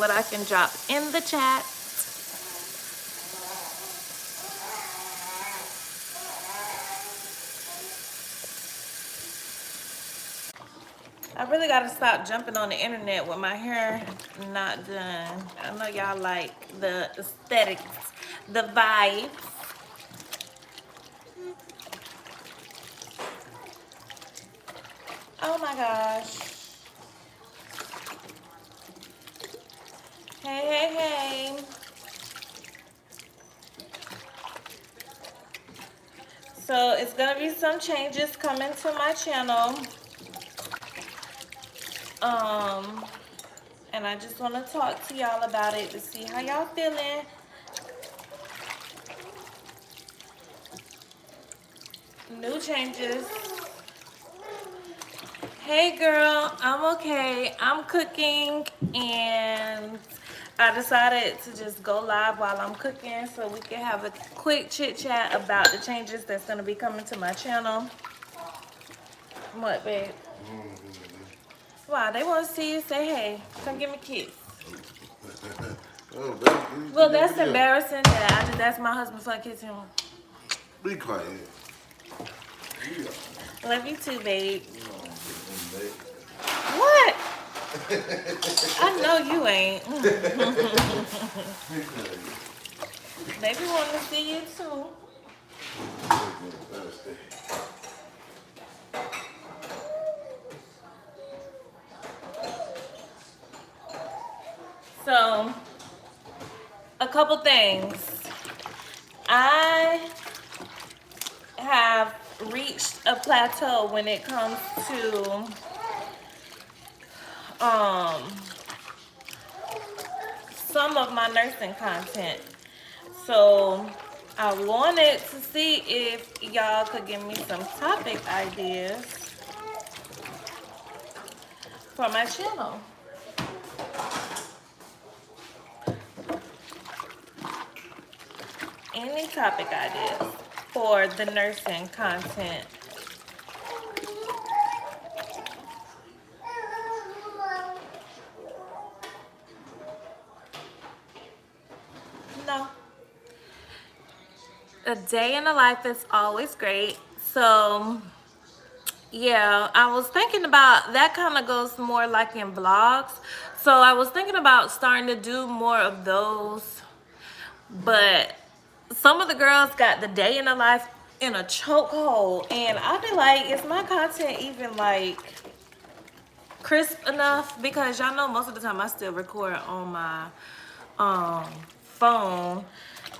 what I can drop in the chat. I really gotta stop jumping on the internet with my hair not done. I know y'all like the aesthetics, the vibe. Oh my gosh. Hey, hey, hey. So it's gonna be some changes coming to my channel. And I just want to talk to y'all about it to see how y'all feeling. New changes. Hey girl, I'm okay. I'm cooking and I decided to just go live while I'm cooking so we can have a quick chit chat about the changes that's going to be coming to my channel. What, babe? Why? They want to see you. Say hey. Come give me a kiss. Well, that's embarrassing that I just asked my husband for a kiss him. Be quiet. Love you too, babe. What? I know you ain't. Baby want to see you too. So, a couple things. I have reached a plateau when it comes to some of my nursing content. So I wanted to see if y'all could give me some topic ideas for my channel. Any topic ideas for the nursing content. No. A day in the life is always great. So yeah, I was thinking about that. Kind of goes more like in vlogs. So I was thinking about starting to do more of those, but some of the girls got the day in the life in a chokehold, and I be like, is my content even like crisp enough? Because y'all know most of the time I still record on my phone,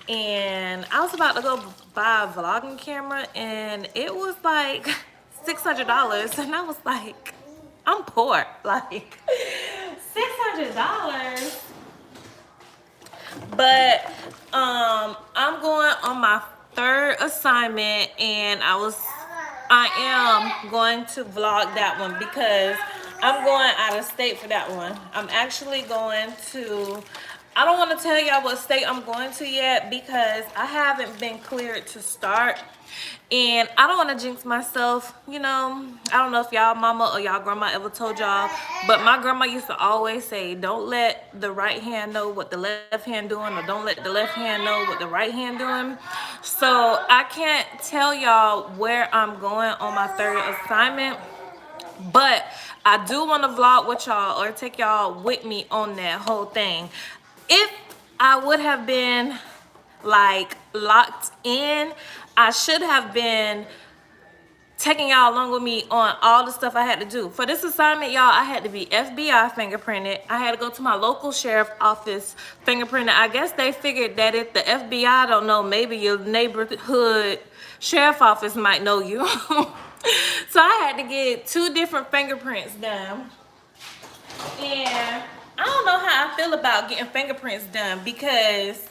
and I was about to go buy a vlogging camera and it was like $600, and I was like, I'm poor. Like $600. But I'm going on my third assignment, and I am going to vlog that one because I'm going out of state for that one. I'm actually going to, I don't want to tell y'all what state I'm going to yet because I haven't been cleared to start. And I don't want to jinx myself, you know. I don't know if y'all mama or y'all grandma ever told y'all, but my grandma used to always say, don't let the right hand know what the left hand doing, or don't let the left hand know what the right hand doing. So I can't tell y'all where I'm going on my third assignment, but I do want to vlog with y'all or take y'all with me on that whole thing. If I would have been like locked in, I should have been taking y'all along with me on all the stuff I had to do. For this assignment, y'all, I had to be FBI fingerprinted. I had to go to my local sheriff office fingerprinted. I guess they figured that if the FBI don't know, maybe your neighborhood sheriff office might know you. So I had to get 2 different fingerprints done. And I don't know how I feel about getting fingerprints done because,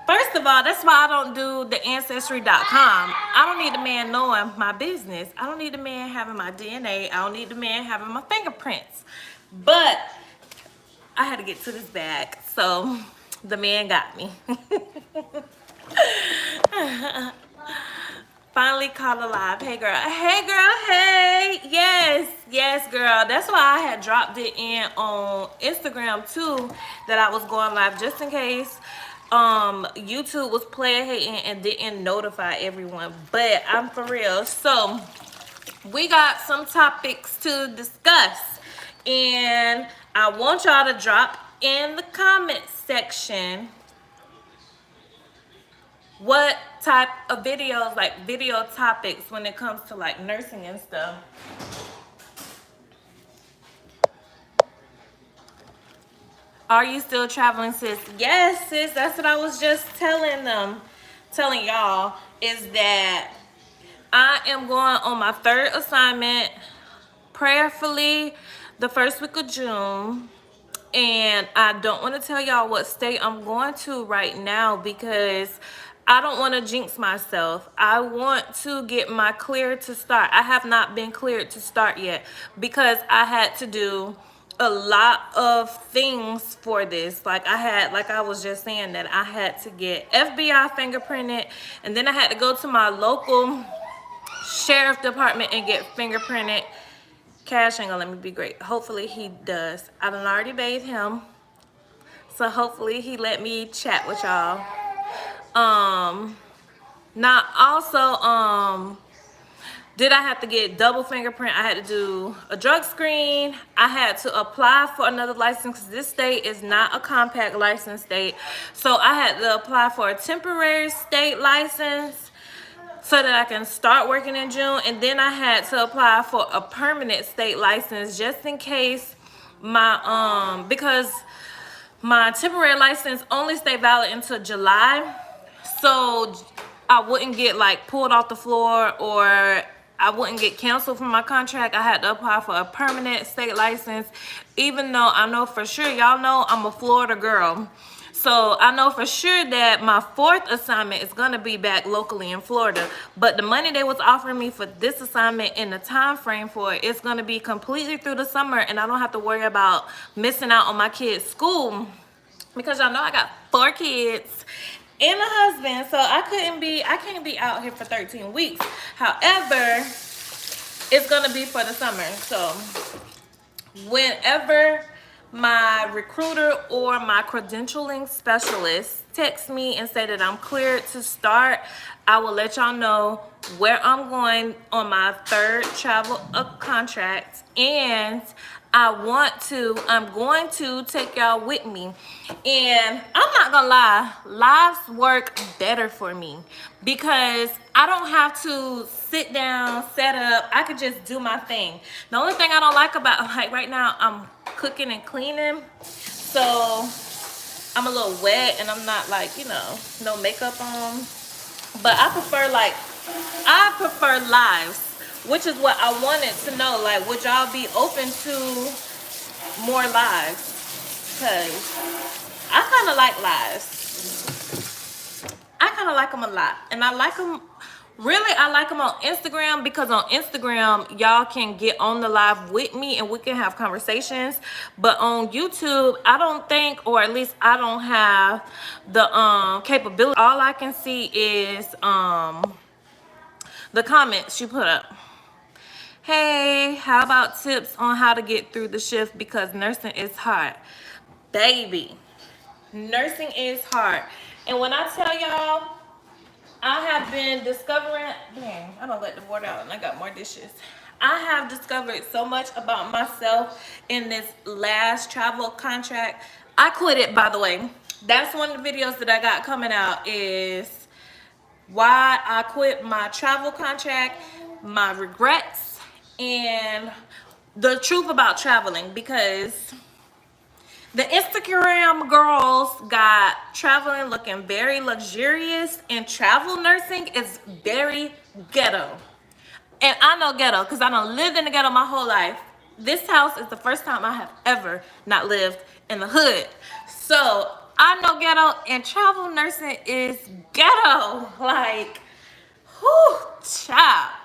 first of all, that's why I don't do the Ancestry.com. I don't need the man knowing my business. I don't need the man having my DNA. I don't need the man having my fingerprints. But I had to get to this bag, so the man got me. Finally caught alive. Hey girl. Hey girl. Hey. Yes. Yes, girl. That's why I had dropped it in on Instagram too, that I was going live, just in case YouTube was playing hating and didn't notify everyone. But I'm for real. So we got some topics to discuss, and I want y'all to drop in the comment section what type of videos, like video topics, when it comes to like nursing and stuff. Are you still traveling, sis? Yes, sis. That's what I was just telling y'all, is that I am going on my 3rd assignment, prayerfully, the 1st week of June. And I don't want to tell y'all what state I'm going to right now, because I don't want to jinx myself. I want to get my clear to start. I have not been cleared to start yet, because I had to do a lot of things for this. Like I was just saying, that I had to get FBI fingerprinted, and then I had to go to my local sheriff department and get fingerprinted. Cash ain't gonna let me be great. Hopefully he does. I done already bathed him, so hopefully he let me chat with y'all. Now also, did I have to get double fingerprint? I had to do a drug screen. I had to apply for another license, because this state is not a compact license state. So I had to apply for a temporary state license so that I can start working in June. And then I had to apply for a permanent state license, just in case my, because my temporary license only stay valid until July. So I wouldn't get like pulled off the floor, or I wouldn't get canceled from my contract. I had to apply for a permanent state license, even though I know for sure, y'all know I'm a Florida girl. So I know for sure that my 4th assignment is gonna be back locally in Florida. But the money they was offering me for this assignment and the time frame for it, it's gonna be completely through the summer, and I don't have to worry about missing out on my kids' school, because y'all know I got 4 kids and a husband, so I can't be out here for 13 weeks. However, it's gonna be for the summer. So whenever my recruiter or my credentialing specialist text me and say that I'm cleared to start, I will let y'all know where I'm going on my 3rd travel contract. And I'm going to take y'all with me. And I'm not gonna lie, lives work better for me, because I don't have to sit down, set up. I could just do my thing. The only thing I don't like about, like right now, I'm cooking and cleaning, so I'm a little wet and I'm not like, no makeup on. But I prefer lives, which is what I wanted to know. Like, would y'all be open to more lives? Because I kind of like lives. I kind of like them a lot. And I like them, really, I like them on Instagram, because on Instagram, y'all can get on the live with me and we can have conversations. But on YouTube, I don't think, or at least I don't have the capability. All I can see is the comments you put up. Hey, how about tips on how to get through the shift, because nursing is hard? Baby, nursing is hard. And when I tell y'all, I have been discovering, dang, I don't let the water out and I got more dishes. I have discovered so much about myself in this last travel contract. I quit it, by the way. That's one of the videos that I got coming out, is why I quit my travel contract, my regrets, and the truth about traveling. Because the Instagram girls got traveling looking very luxurious, and travel nursing is very ghetto. And I know ghetto because I done lived in the ghetto my whole life. This house is the first time I have ever not lived in the hood. So I know ghetto, and travel nursing is ghetto. Like, whew, child.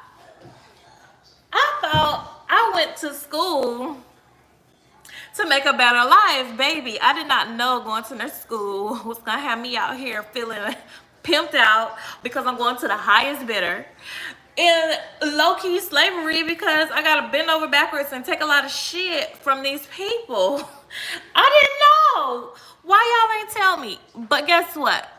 I thought I went to school to make a better life, baby. I did not know going to nurse school was gonna have me out here feeling pimped out because I'm going to the highest bidder. In low-key slavery because I gotta bend over backwards and take a lot of shit from these people. I didn't know. Why y'all ain't tell me? But guess what?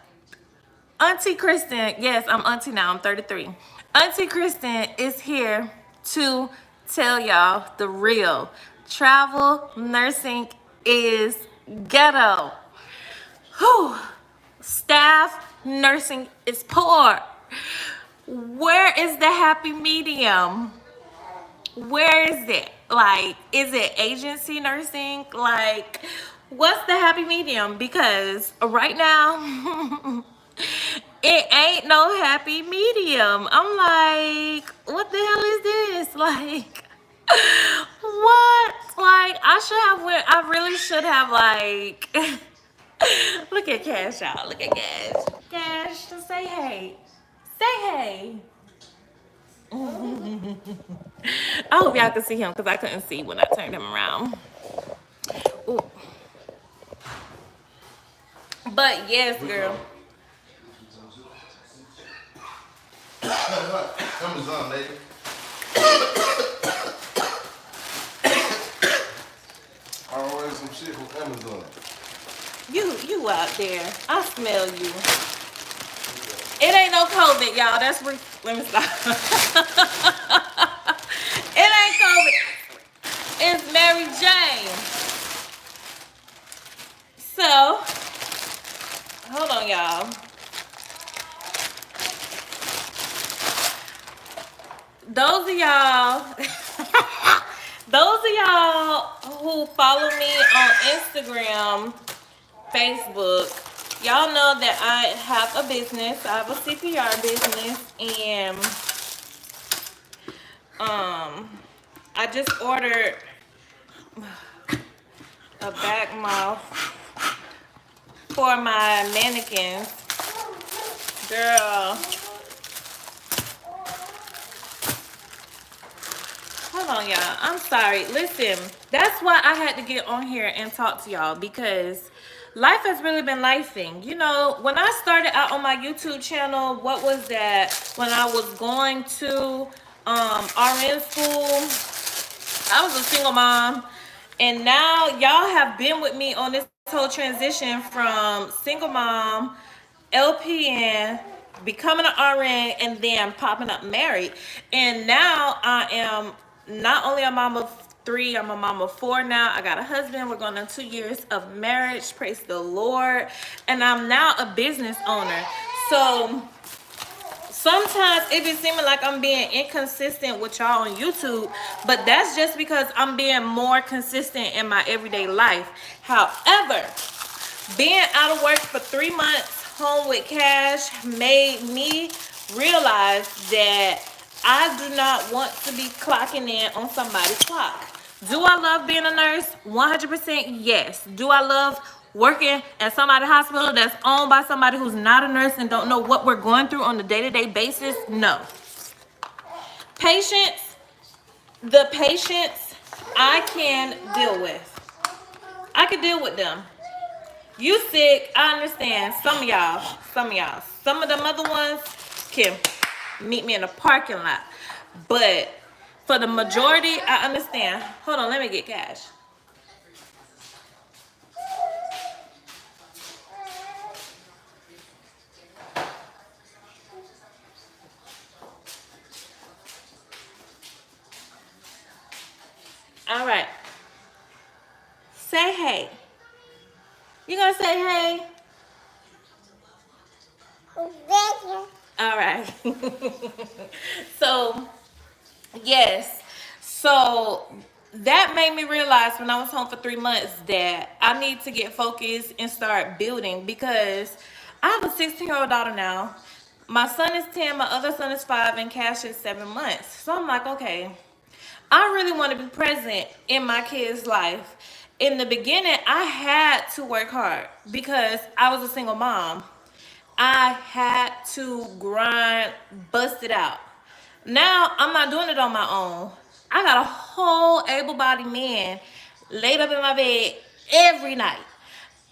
Auntie Kristen, yes, I'm auntie now, I'm 33. Auntie Kristen is here to tell y'all the real. Travel nursing is ghetto. Whew. Staff nursing is poor. Where is the happy medium? Where is it? Like, is it agency nursing? Like, what's the happy medium? Because right now, it ain't no happy medium. I'm like, what the hell is this? Like, what? Like, I really should have, like, look at Cash, y'all. Look at Cash. Cash, just say hey. Say hey. I hope y'all can see him because I couldn't see when I turned him around. Ooh. But yes, girl. Amazon, lady. I ordered some shit from Amazon. You out there. I smell you. It ain't no COVID, y'all. That's let me stop. It ain't COVID. It's Mary Jane. So, hold on, y'all. Those of y'all who follow me on Instagram, Facebook, y'all know that I have a business. I have a CPR business, and I just ordered a back mouth for my mannequins. Girl. Hold on, y'all. I'm sorry. Listen, that's why I had to get on here and talk to y'all, because life has really been lifing. You know, when I started out on my YouTube channel, what was that? When I was going to RN school, I was a single mom. And now y'all have been with me on this whole transition from single mom, LPN, becoming an RN, and then popping up married. And now I am not only a mom of 3, I'm a mom of 4 now. I got a husband. We're going on 2 years of marriage. Praise the Lord. And I'm now a business owner. So sometimes it be seeming like I'm being inconsistent with y'all on YouTube, but that's just because I'm being more consistent in my everyday life. However, being out of work for 3 months, home with cash, made me realize that I do not want to be clocking in on somebody's clock. Do I love being a nurse? 100% yes. Do I love working at somebody's hospital that's owned by somebody who's not a nurse and don't know what we're going through on a day-to-day basis? No. Patients, the patients I can deal with. I can deal with them. You sick, I understand. Some of y'all. Some of them other ones can meet me in the parking lot. But for the majority, I understand. Hold on, let me get cash. All right. Say hey. You gonna say hey? All right. So, yes. So that made me realize when I was home for 3 months that I need to get focused and start building, because I have a 16-year-old daughter now. My son is 10, my other son is 5, and Cash is 7 months. So I'm like, okay, I really want to be present in my kid's life. In the beginning, I had to work hard because I was a single mom. I had to grind, bust it out. Now, I'm not doing it on my own. I got a whole able-bodied man laid up in my bed every night.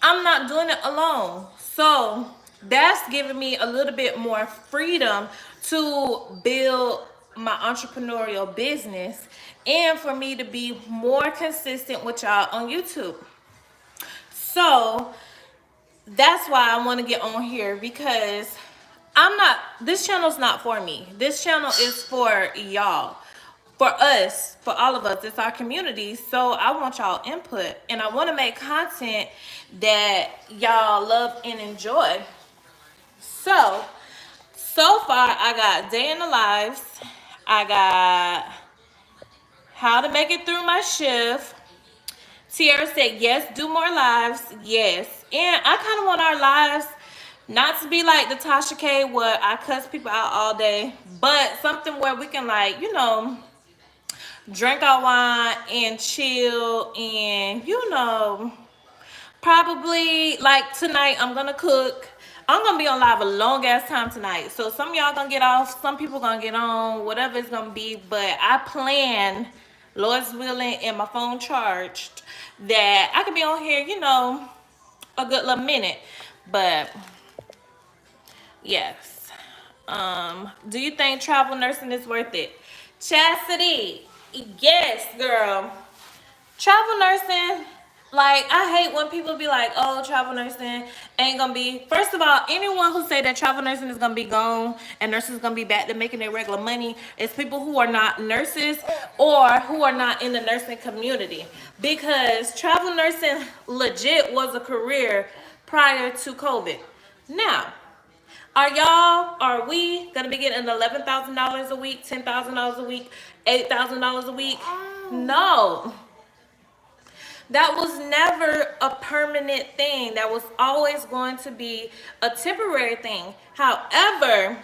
I'm not doing it alone. So that's giving me a little bit more freedom to build my entrepreneurial business and for me to be more consistent with y'all on YouTube. So that's why I want to get on here, because this channel's not for me. This channel is for y'all, for us, for all of us. It's our community. So I want y'all input, and I want to make content that y'all love and enjoy. So far I got day in the lives, I got how to make it through my shift. Tierra said, yes, do more lives. Yes. And I kind of want our lives not to be like the Tasha K, where I cuss people out all day, but something where we can, like, drink our wine and chill and, probably like tonight I'm gonna cook. I'm gonna be on live a long ass time tonight. So some of y'all gonna get off, some people gonna get on, whatever it's gonna be. But I plan, Lord's willing, and my phone charged, that I could be on here, a good little minute. But yes. Do you think travel nursing is worth it? Chastity, yes, girl. Travel nursing, like, I hate when people be like, oh, travel nursing ain't gonna be. First of all, anyone who say that travel nursing is gonna be gone and nurses gonna be back to making their regular money is people who are not nurses or who are not in the nursing community. Because travel nursing legit was a career prior to COVID. Now, are we gonna be getting $11,000 a week, $10,000 a week, $8,000 a week? No. That was never a permanent thing. That was always going to be a temporary thing. However,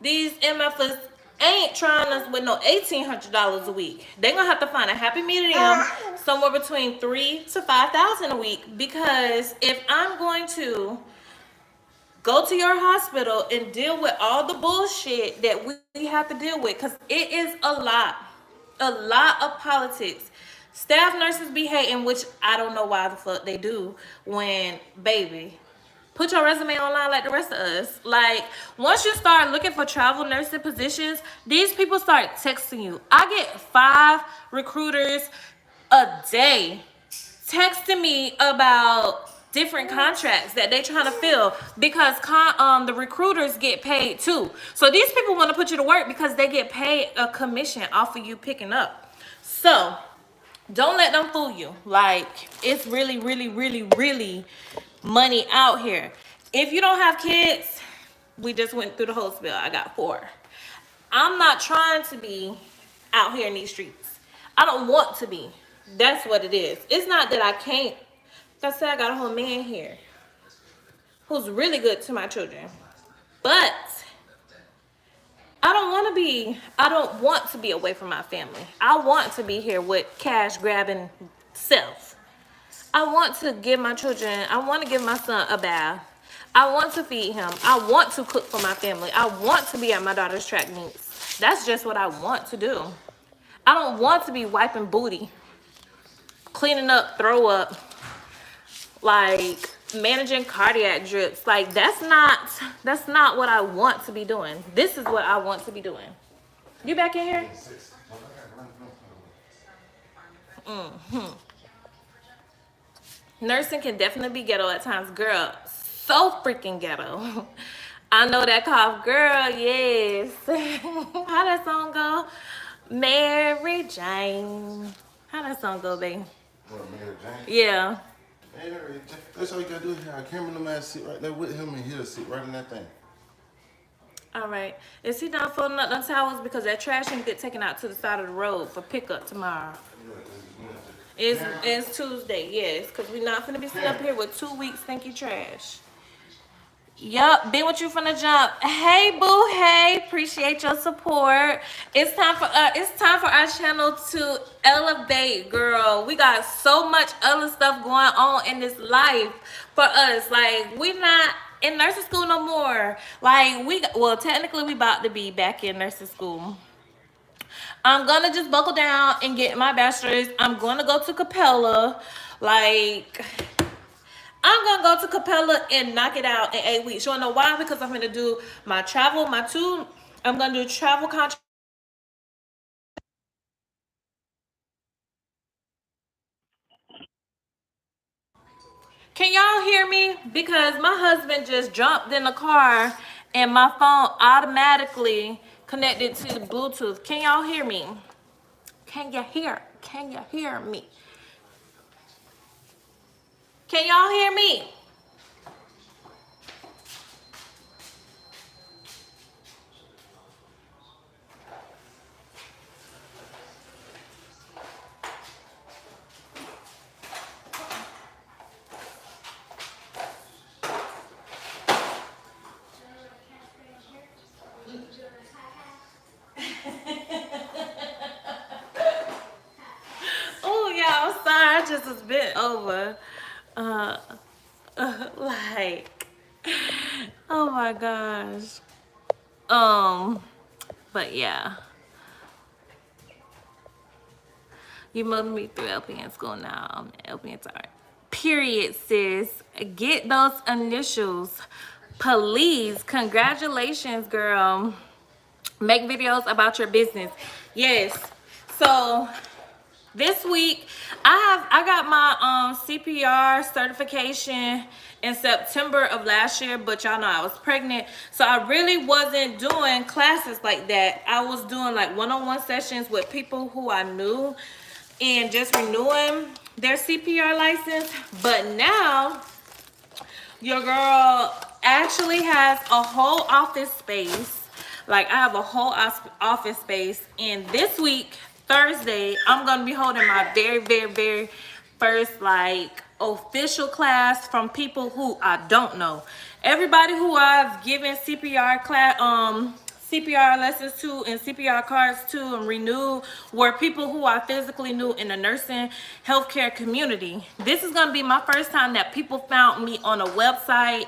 these MFers ain't trying us with no $1,800 a week. They're gonna have to find a happy medium somewhere between $3,000 to $5,000 a week. Because if I'm going to go to your hospital and deal with all the bullshit that we have to deal with, because it is a lot of politics. Staff nurses be hating, which I don't know why the fuck they do. When, baby, put your resume online like the rest of us. Like, once you start looking for travel nursing positions, these people start texting you. I get 5 recruiters a day texting me about different contracts that they trying to fill, because the recruiters get paid too. So these people want to put you to work because they get paid a commission off of you picking up. So don't let them fool you. Like, it's really, really, really, really money out here. If you don't have kids, we just went through the whole spiel. I got 4. I'm not trying to be out here in these streets. I don't want to be. That's what it is. It's not that I can't. Like I said, I got a whole man here who's really good to my children. But I don't want to be away from my family. I want to be here with cash grabbing self. I want to give my children, I want to give my son a bath. I want to feed him. I want to cook for my family. I want to be at my daughter's track meets. That's just what I want to do. I don't want to be wiping booty, cleaning up, throw up, like managing cardiac drips. Like, that's not what I want to be doing. This is what I want to be doing. You back in here? Nursing can definitely be ghetto at times, girl. So freaking ghetto. I know that cough, girl. Yes. How that song go? Mary Jane. How that song go, babe? What, Mary Jane? Yeah. Mary Jane. That's all you gotta do is have Cameron and the man sit right there with him, and he'll sit right in that thing. All right. Is he done folding up them towels? Because that trash can get taken out to the side of the road for pickup tomorrow. It's Tuesday, yes, because we're not gonna be sitting up here with 2 weeks stinky trash. Yup, been with you from the jump. Hey boo, hey, appreciate your support. It's time for our channel to elevate, girl. We got so much other stuff going on in this life for us. Like, we not in nursing school no more. Like, technically we about to be back in nursing school. I'm gonna just buckle down and get my bachelor's. I'm gonna go to Capella. Like, I'm gonna go to Capella and knock it out in 8 weeks. You wanna know why? Because I'm gonna do my travel, I'm gonna do travel contract. Can y'all hear me? Because my husband just jumped in the car and my phone automatically connected to the Bluetooth. Can y'all hear me? Can you hear? Can you hear me? Can y'all hear me? Oh, y'all, sorry, I just was bent over. Uh, like, oh my gosh. But yeah. You moved me through LPN school now. I'm LPN sorry. Period, sis. Get those initials. Please. Congratulations, girl. Make videos about your business. Yes. So this week I got my CPR certification in September of last year, but y'all know I was pregnant, so I really wasn't doing classes like that. I was doing like one-on-one sessions with people who I knew and just renewing their CPR license. But now your girl actually has a whole office space. Like, I have a whole office space. And this week, Thursday, I'm going to be holding my very, very, very first, like, official class from people who I don't know. Everybody who I've given CPR class, CPR lessons to and CPR cards to and renewed were people who I physically knew in the nursing healthcare community. This is going to be my first time that people found me on a website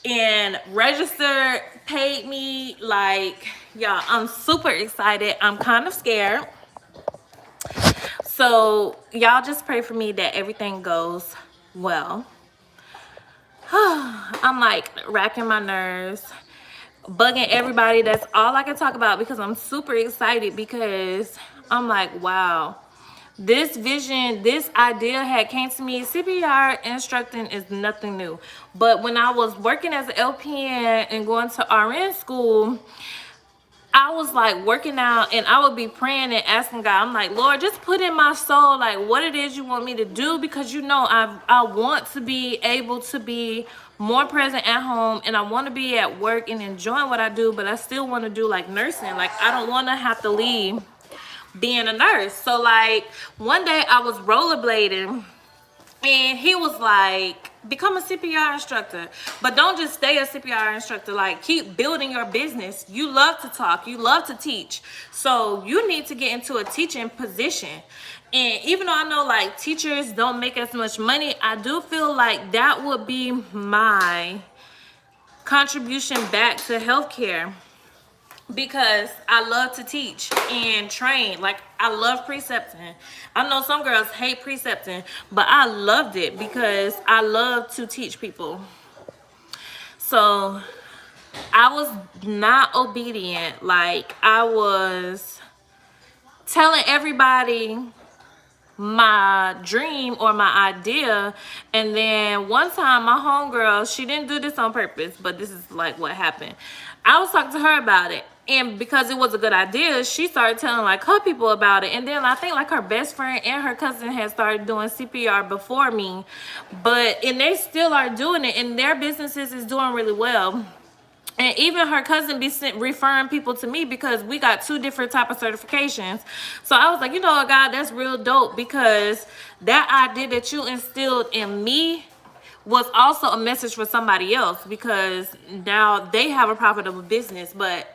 and registered, paid me. Like, y'all, I'm super excited. I'm kind of scared. So y'all just pray for me that everything goes well. I'm like racking my nerves, bugging everybody. That's all I can talk about because I'm super excited, because I'm like, wow, this vision, this idea had came to me. CPR instructing is nothing new, but when I was working as an LPN and going to RN school, I was like working out and I would be praying and asking God, I'm like, Lord, just put in my soul like what it is you want me to do, because you know I want to be able to be more present at home, and I want to be at work and enjoying what I do, but I still want to do like nursing. Like, I don't want to have to leave being a nurse. So like one day I was rollerblading and he was like, become a CPR instructor, but don't just stay a CPR instructor. Like, keep building your business. You love to talk, you love to teach, so you need to get into a teaching position. And even though I know like teachers don't make as much money, I do feel like that would be my contribution back to healthcare, because I love to teach and train. Like, I love precepting. I know some girls hate precepting, but I loved it because I love to teach people. So I was not obedient. Like, I was telling everybody my dream or my idea, and then one time my homegirl, she didn't do this on purpose, but this is like what happened. I was talking to her about it, and because it was a good idea, she started telling like her people about it. And then I think like her best friend and her cousin had started doing CPR before me, and they still are doing it, and their businesses is doing really well. And even her cousin be referring people to me because we got two different type of certifications. So I was like, you know what, God, that's real dope, because that idea that you instilled in me was also a message for somebody else, because now they have a profitable business. But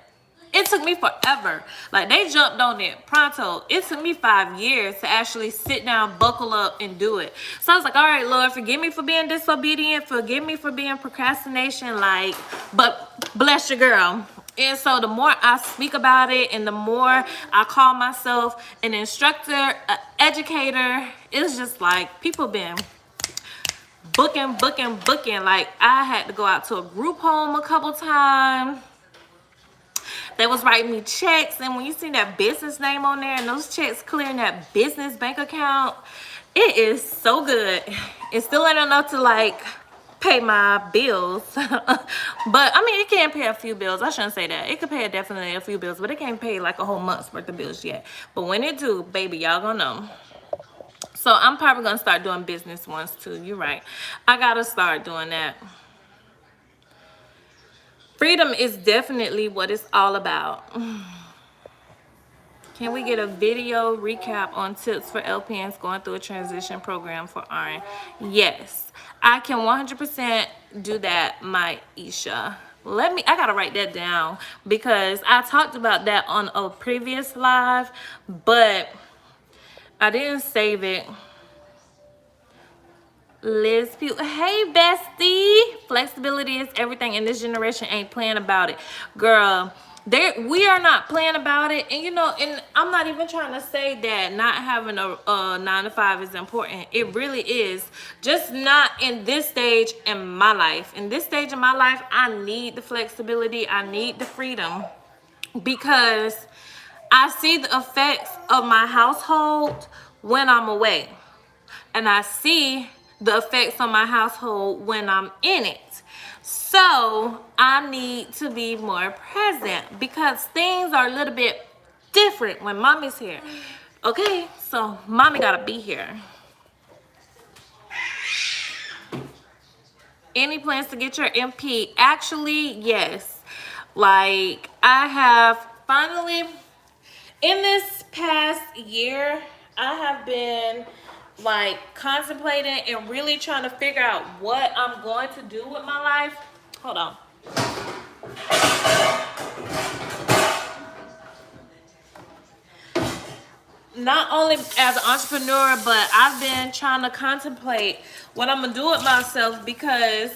it took me forever. Like, they jumped on it pronto. It took me 5 years to actually sit down, buckle up, and do it. So I was like, all right, Lord, forgive me for being disobedient. Forgive me for being procrastination. Like, but bless your girl. And so the more I speak about it and the more I call myself an instructor, an educator, it's just like people been booking. Like, I had to go out to a group home a couple times. They was writing me checks, and when you see that business name on there and those checks clearing that business bank account, it is so good. It still ain't enough to like pay my bills, but I mean, it can pay a few bills. I shouldn't say that. It could pay definitely a few bills, but it can't pay like a whole month's worth of bills yet. But when it do, baby, y'all gonna know. So I'm probably gonna start doing business ones too. You're right. I gotta start doing that. Freedom is definitely what it's all about. Can we get a video recap on tips for LPNs going through a transition program for RN? Yes, I can 100% do that, my Isha. I gotta write that down because I talked about that on a previous live, but I didn't save it. Liz Pugh, hey bestie. Flexibility is everything, and this generation ain't playing about it, girl. We are not playing about it, and you know, and I'm not even trying to say that not having a 9-to-5 is important. It really is, just not in this stage in my life. In this stage of my life, I need the flexibility, I need the freedom, because I see the effects of my household when I'm away, and I see the effects on my household when I'm in it. So I need to be more present because things are a little bit different when mommy's here. Okay, so mommy gotta be here. Any plans to get your MP? Actually, yes. Like, I have finally, in this past year, I have been like contemplating and really trying to figure out what I'm going to do with my life. Hold on. Not only as an entrepreneur, but I've been trying to contemplate what I'm gonna do with myself, because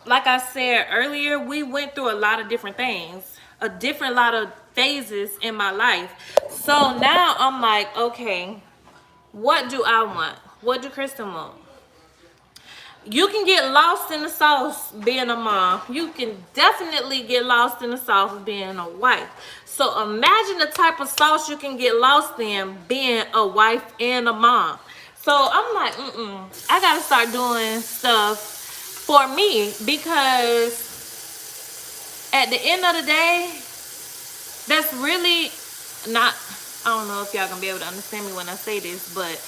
like I said earlier, we went through a lot of different things, lot of phases in my life. So now I'm like, okay, what do I want? What do Kristen want? You can get lost in the sauce being a mom. You can definitely get lost in the sauce being a wife. So imagine the type of sauce you can get lost in being a wife and a mom. So I'm like, I gotta start doing stuff for me, because at the end of the day, that's really not, I don't know if y'all gonna be able to understand me when I say this, but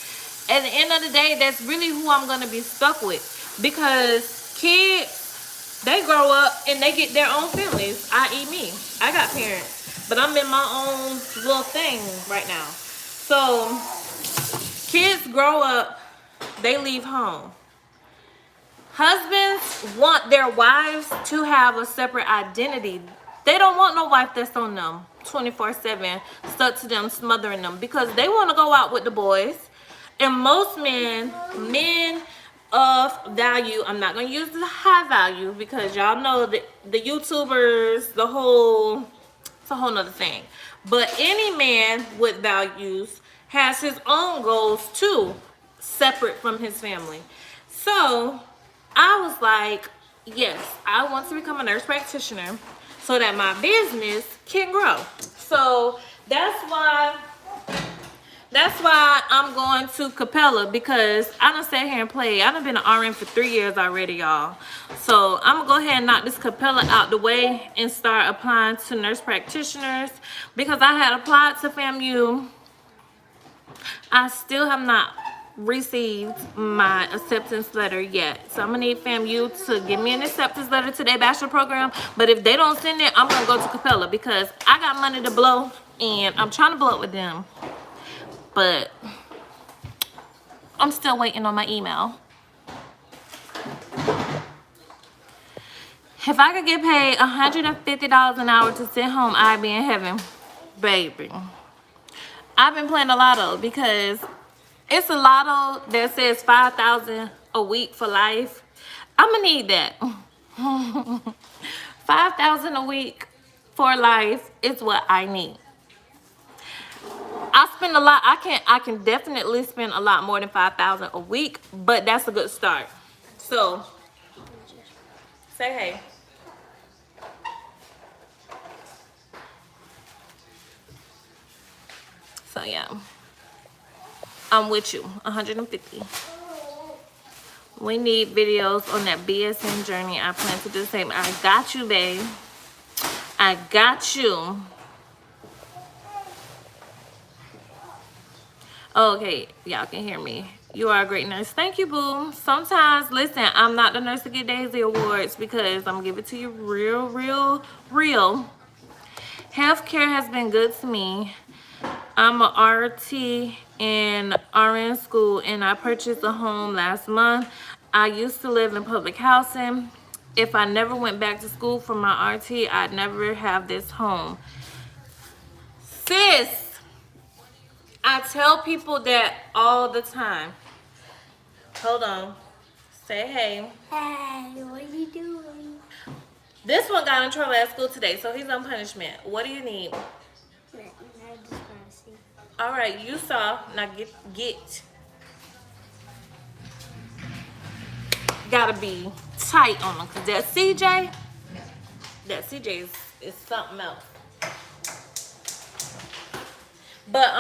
at the end of the day, that's really who I'm gonna be stuck with. Because kids, they grow up and they get their own families, i.e. me. I got parents, but I'm in my own little thing right now. So kids grow up, they leave home. Husbands want their wives to have a separate identity. They don't want no wife that's on them 24/7, stuck to them, smothering them, because they want to go out with the boys. And most men of value, I'm not going to use the high value, because y'all know that the YouTubers, it's a whole nother thing. But any man with values has his own goals too, separate from his family. So I was like, yes, I want to become a nurse practitioner so that my business can grow. So that's why I'm going to Capella, because I done sat here and played. I done been an RN for 3 years already, y'all. So I'm gonna go ahead and knock this Capella out the way and start applying to nurse practitioners, because I had applied to FAMU. I still have not received my acceptance letter yet. So I'm gonna need FAMU to give me an acceptance letter to their bachelor program. But if they don't send it, I'm gonna go to Capella, because I got money to blow and I'm trying to blow it with them. But I'm still waiting on my email. If I could get paid $150 an hour to sit home, I'd be in heaven, baby. I've been playing a lotto, because it's a lotto that says $5,000 a week for life. I'm gonna need that. $5,000 a week for life is what I need. I spend a lot. I can definitely spend a lot more than 5,000 a week, but that's a good start. So say hey. So yeah, I'm with you. 150. We need videos on that BSN journey. I plan to do the same. I got you, babe. I got you. Okay, y'all can hear me. You are a great nurse. Thank you, boo. Sometimes, listen, I'm not the nurse to get Daisy Awards because I'm gonna give it to you real, real, real. Healthcare has been good to me. I'm a RT in RN school and I purchased a home last month. I used to live in public housing. If I never went back to school for my RT, I'd never have this home. Sis, I tell people that all the time. Hold on. Say hey. Hey, what are you doing? This one got in trouble at school today, so he's on punishment. What do you need? I just want to see. All right, you saw. Now get. Gotta be tight on them, cause that CJ is something else. But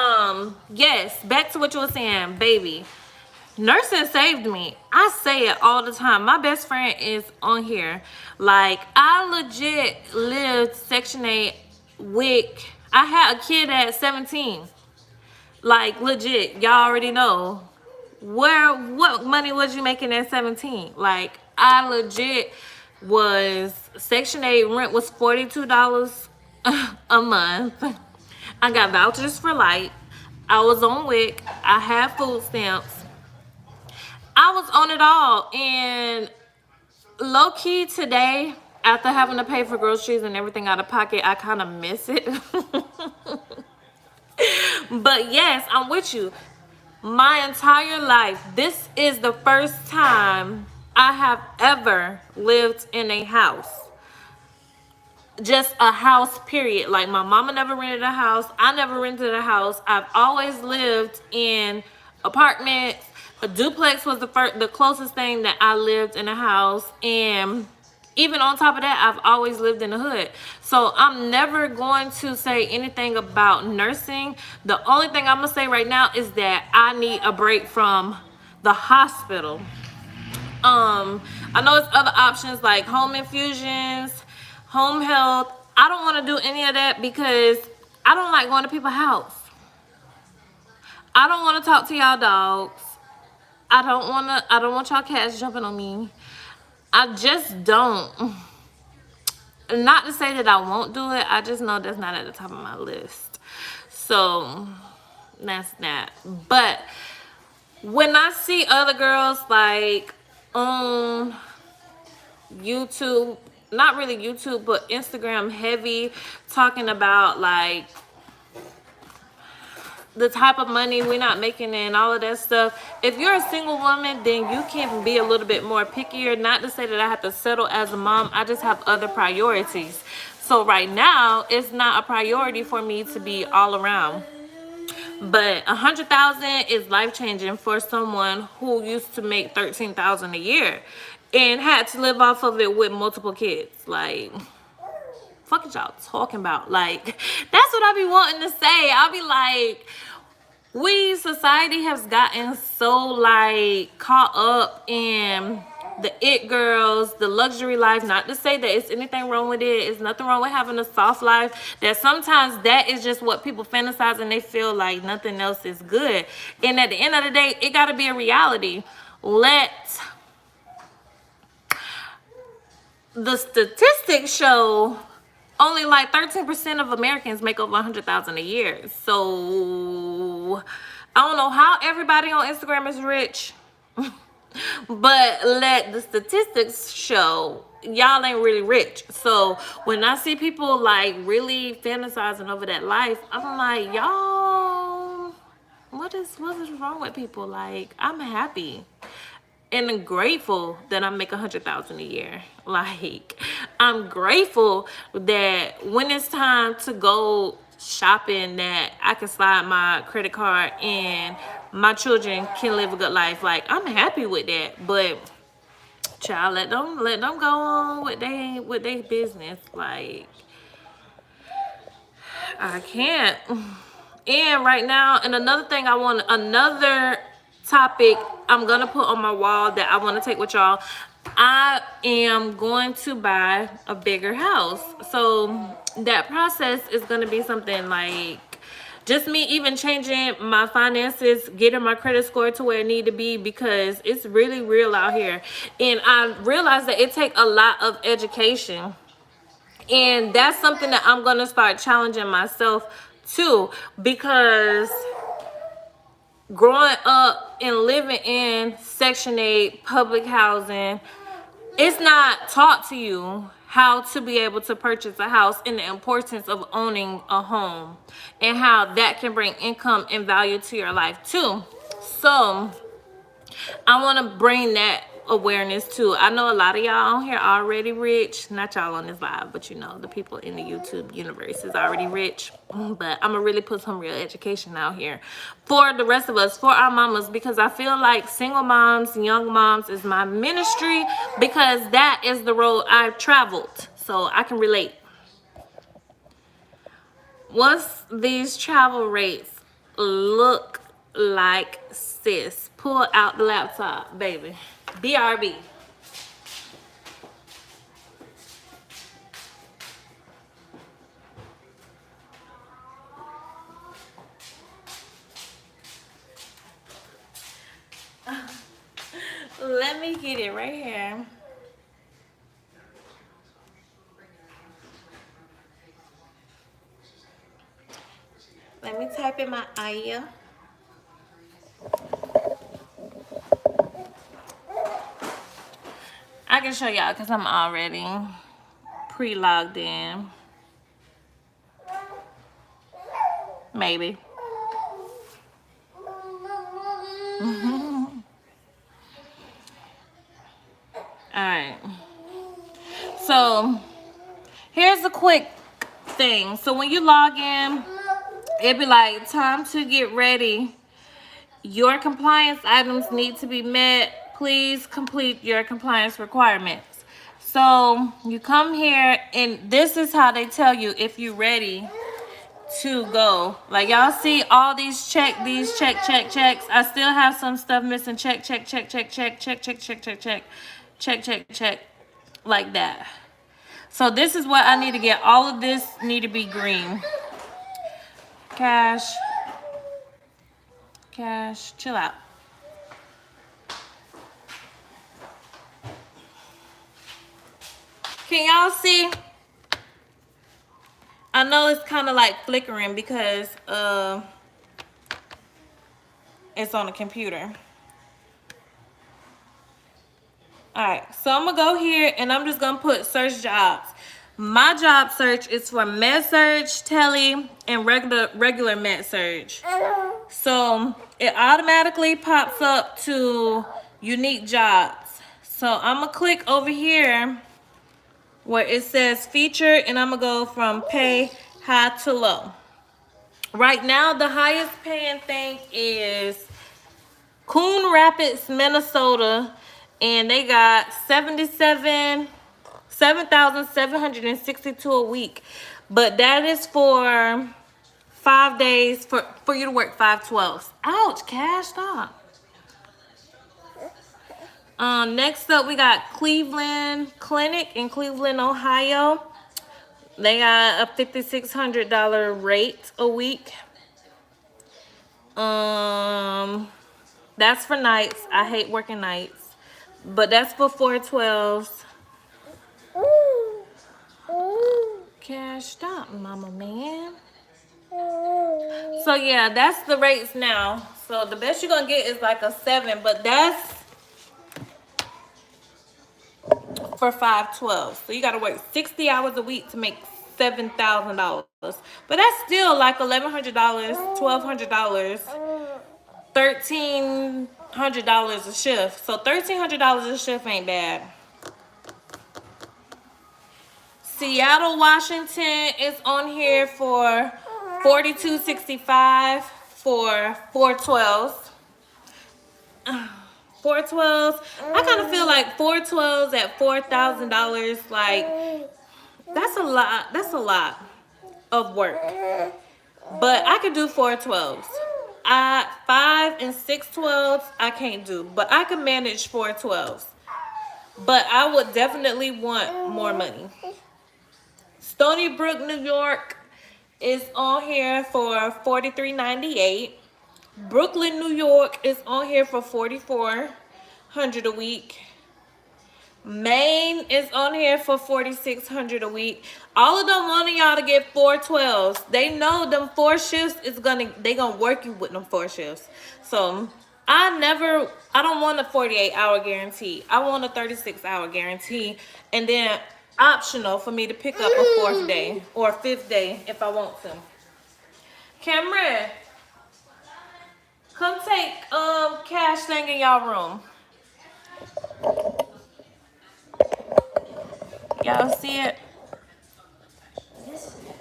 yes, back to what you were saying, baby. Nursing saved me. I say it all the time. My best friend is on here. Like, I legit lived Section 8 WIC. I had a kid at 17. Like, legit. Y'all already know. What money was you making at 17? Like, I legit was, Section 8 rent was $42 a month. I got vouchers for light. I was on WIC. I had food stamps. I was on it all, and low-key today, after having to pay for groceries and everything out of pocket, I kind of miss it. But yes, I'm with you. My entire life, this is the first time I have ever lived in a house. Just a house, period. Like, my mama never rented a house. I never rented a house. I've always lived in apartments. A duplex was the closest thing that I lived in a house. And even on top of that, I've always lived in the hood. So I'm never going to say anything about nursing. The only thing I'm gonna say right now is that I need a break from the hospital. I know it's other options like home infusions, home health. I don't want to do any of that because I don't like going to people's house. I don't want to talk to y'all dogs. I don't want y'all cats jumping on me. I just don't. Not to say that I won't do it. I just know that's not at the top of my list. So that's that. But when I see other girls like on YouTube, not really YouTube, but Instagram heavy, talking about like the type of money we're not making and all of that stuff. If you're a single woman, then you can be a little bit more pickier. Not to say that I have to settle as a mom. I just have other priorities. So right now, it's not a priority for me to be all around. But 100,000 is life-changing for someone who used to make 13,000 a year and had to live off of it with multiple kids. Like, fuck is y'all talking about? Like, that's what I be wanting to say. I'll be like, society has gotten so like caught up in the it girls, the luxury life. Not to say that it's anything wrong with it. It's nothing wrong with having a soft life. That sometimes that is just what people fantasize and they feel like nothing else is good. And at the end of the day, it got to be a reality. Let the statistics show only like 13% of Americans make over 100,000 a year. So I don't know how everybody on Instagram is rich, but let the statistics show y'all ain't really rich. So when I see people like really fantasizing over that life, I'm like, y'all, what is wrong with people? Like, I'm happy and grateful that I make 100,000 a year. Like, I'm grateful that when it's time to go shopping that I can slide my credit card and my children can live a good life. Like, I'm happy with that. But child, let them go on with they business. Like, I can't. And right now, and another thing another topic I'm gonna put on my wall that I want to take with y'all. I am going to buy a bigger house. So that process is gonna be something like just me even changing my finances, getting my credit score to where it need to be, because it's really real out here. And I realized that it takes a lot of education. And that's something that I'm going to start challenging myself too, because growing up and living in Section 8 public housing, it's not taught to you how to be able to purchase a house and the importance of owning a home and how that can bring income and value to your life too. So I want to bring that awareness too. I know a lot of y'all on here already rich. Not y'all on this live, but you know, the people in the YouTube universe is already rich. But I'm gonna really put some real education out here for the rest of us, for our mamas, because I feel like single moms, young moms is my ministry, because that is the road I've traveled. So I can relate. What's these travel rates look like, sis? Pull out the laptop, baby. BRB. Let me get it right here. Let me type in my aya. I can show y'all because I'm already pre-logged in. Maybe. Alright. So, here's a quick thing. So, when you log in, it'd be like, time to get ready. Your compliance items need to be met. Please complete your compliance requirements. So you come here, and this is how they tell you if you're ready to go. Like, y'all see all these checks. I still have some stuff missing. Check, like that. So this is what I need to get. All of this need to be green. Cash, chill out. Can y'all see? I know it's kind of like flickering because it's on the computer. All right, so I'm gonna go here and I'm just gonna put search jobs. My job search is for med-surg, tele, and regular med-surg. So it automatically pops up to unique jobs. So I'm gonna click over here where it says featured, and I'm gonna go from pay high to low. Right now, the highest paying thing is Coon Rapids, Minnesota, and they got 7,762 a week. But that is for 5 days, for you to work 5/12. Ouch, Cash, stop. Next up, we got Cleveland Clinic in Cleveland, Ohio. They got a $5,600 rate a week. That's for nights. I hate working nights, but that's for 4/12s. Cash, stop, mama man. So yeah, that's the rates now. So the best you're gonna get is like a 7, but that's for 5/12. So you gotta work 60 hours a week to make $7,000. But that's still like $1,100, $1,200, $1,300 a shift. So $1,300 a shift ain't bad. Seattle, Washington is on here for $42.65 for 412s. 412s. I kind of feel like 412s at $4,000. Like that's a lot. That's a lot of work. But I could do 412s. 5 and 612s I can't do, but I can manage 412s. But I would definitely want more money. Stony Brook, New York is on here for $43.98. Brooklyn, New York is on here for $4,400 a week. Maine is on here for $4,600 a week. All of them wanting y'all to get 412s. They know them 4 shifts is they gonna work you with them 4 shifts. So I don't want a 48-hour guarantee. I want a 36-hour guarantee, and then optional for me to pick up a 4th day or a 5th day if I want to. Cameron, come take cash thing in y'all room. Y'all see it?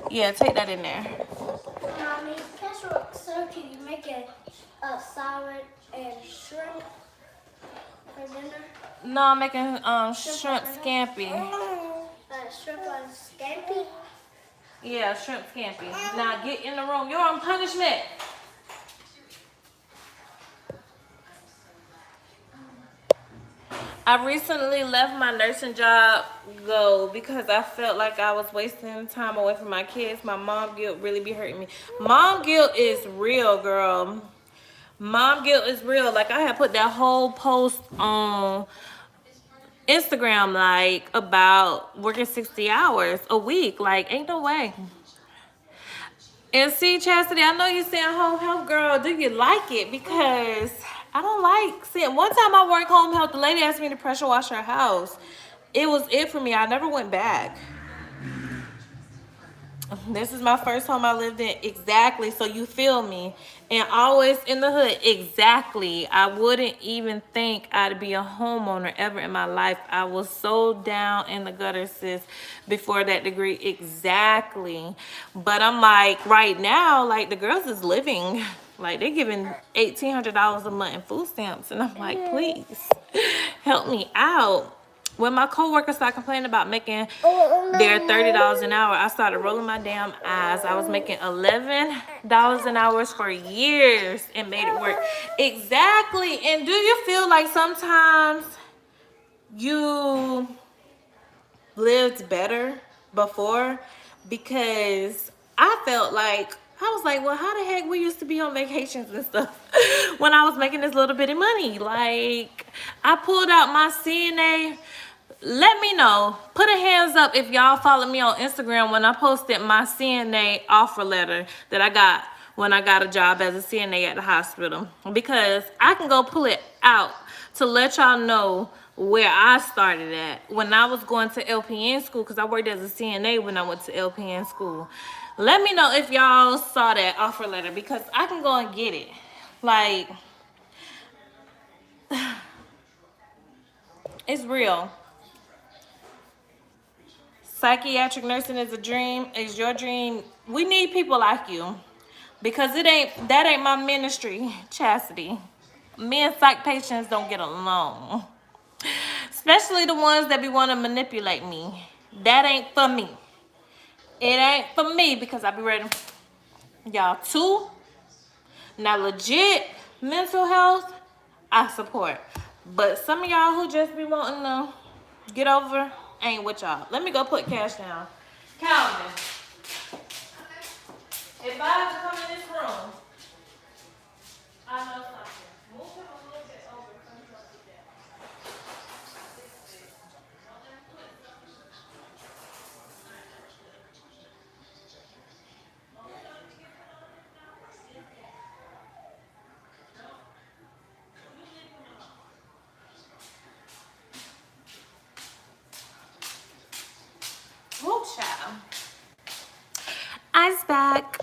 Yeah, take that in there. Mommy, casserole, so can you make a salad and shrimp for dinner? No, I'm making shrimp scampi. Shrimp on scampi? Yeah, shrimp scampi. Now get in the room. You're on punishment. I recently left my nursing job because I felt like I was wasting time away from my kids. My mom guilt really be hurting me. Mom guilt is real, girl. Mom guilt is real. Like I had put that whole post on Instagram like about working 60 hours a week. Like ain't no way. And see, Chastity, I know you're saying home health, girl. Do you like it? Because I don't like seeing. One time I worked home health, the lady asked me to pressure wash her house. It was it for me. I never went back. This is my first home I lived in. Exactly. So you feel me. And always in the hood. Exactly. I wouldn't even think I'd be a homeowner ever in my life. I was so down in the gutter, sis, before that degree. Exactly. But I'm like, right now, like the girls is living. Like they're giving $1,800 a month in food stamps. And I'm like, please help me out. When my coworkers started complaining about making their $30 an hour, I started rolling my damn eyes. I was making $11 an hour for years and made it work. Exactly. And do you feel like sometimes you lived better before? Because I felt like, I was like, well, how the heck we used to be on vacations and stuff when I was making this little bit of money? Like, I pulled out my CNA. Let me know. Put a hands up if y'all follow me on Instagram when I posted my CNA offer letter that I got when I got a job as a CNA at the hospital. Because I can go pull it out to let y'all know where I started at when I was going to LPN school, because I worked as a CNA when I went to LPN school. Let me know if y'all saw that offer letter, because I can go and get it. Like, it's real. Psychiatric nursing is a dream. Is your dream. We need people like you, because that ain't my ministry, Chastity. Me and psych patients don't get along, especially the ones that be want to manipulate me. That ain't for me. It ain't for me, because I be ready. Y'all too. Now legit mental health, I support. But some of y'all who just be wanting to get over ain't with y'all. Let me go put cash down. Calvin, if I have to come in this room, I know something. Move him a little bit over. Whoop, child. Ice back.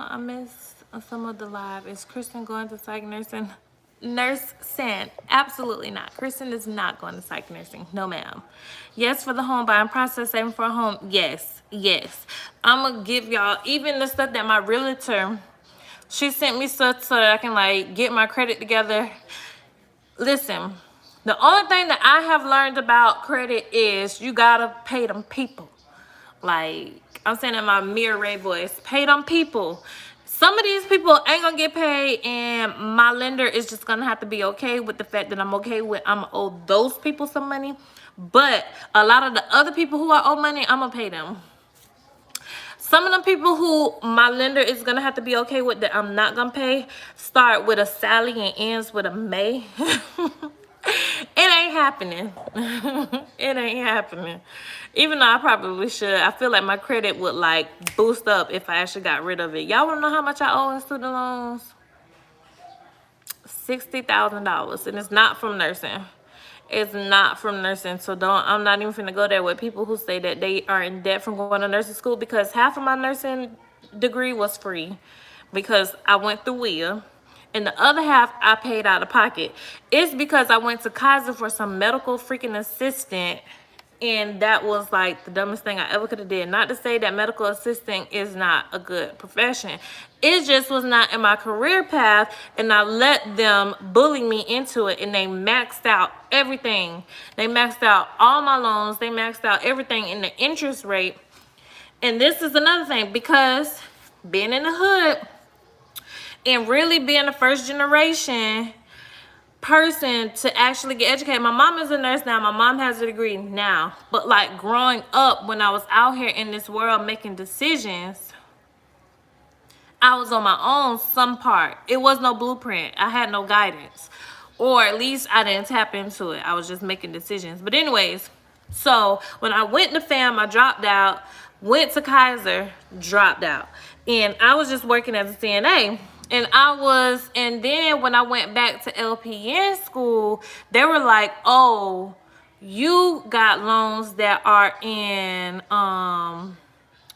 I missed some of the live. Is Kristen going to psych nursing? nursing. Absolutely not. Kristen is not going to psych nursing. No, ma'am. Yes, for the home buying process, saving for a home. Yes, yes. I'm going to give y'all even the stuff that my realtor, she sent me stuff so that I can like get my credit together. Listen, the only thing that I have learned about credit is you got to pay them people. Like, I'm saying in my mirror ray voice, pay them people. Some of these people ain't gonna get paid, and my lender is just gonna have to be okay with the fact that I'm okay with I'm gonna owe those people some money. But a lot of the other people who I owe money, I'm gonna pay them. Some of them people who my lender is gonna have to be okay with that I'm not gonna pay start with a Sally and ends with a May. It ain't happening. It ain't happening. Even though I probably should. I feel like my credit would like boost up if I actually got rid of it. Y'all wanna know how much I owe in student loans? $60,000, and it's not from nursing. It's not from nursing, so I'm not even finna go there with people who say that they are in debt from going to nursing school, because half of my nursing degree was free because I went through WIA, and the other half I paid out of pocket. It's because I went to Kaiser for some medical freaking assistant, and that was like the dumbest thing I ever could have did. Not to say that medical assistant is not a good profession. It just was not in my career path, and I let them bully me into it, and they maxed out everything. They maxed out all my loans. They maxed out everything in the interest rate. And this is another thing, because being in the hood and really being a first generation person to actually get educated. My mom is a nurse now. My mom has a degree now. But like growing up, when I was out here in this world making decisions, I was on my own some part. It was no blueprint. I had no guidance. Or at least I didn't tap into it. I was just making decisions. But anyways, so when I went to FAM, I dropped out. Went to Kaiser, dropped out. And I was just working as a CNA. And then when I went back to LPN school, they were like, oh, you got loans that are in,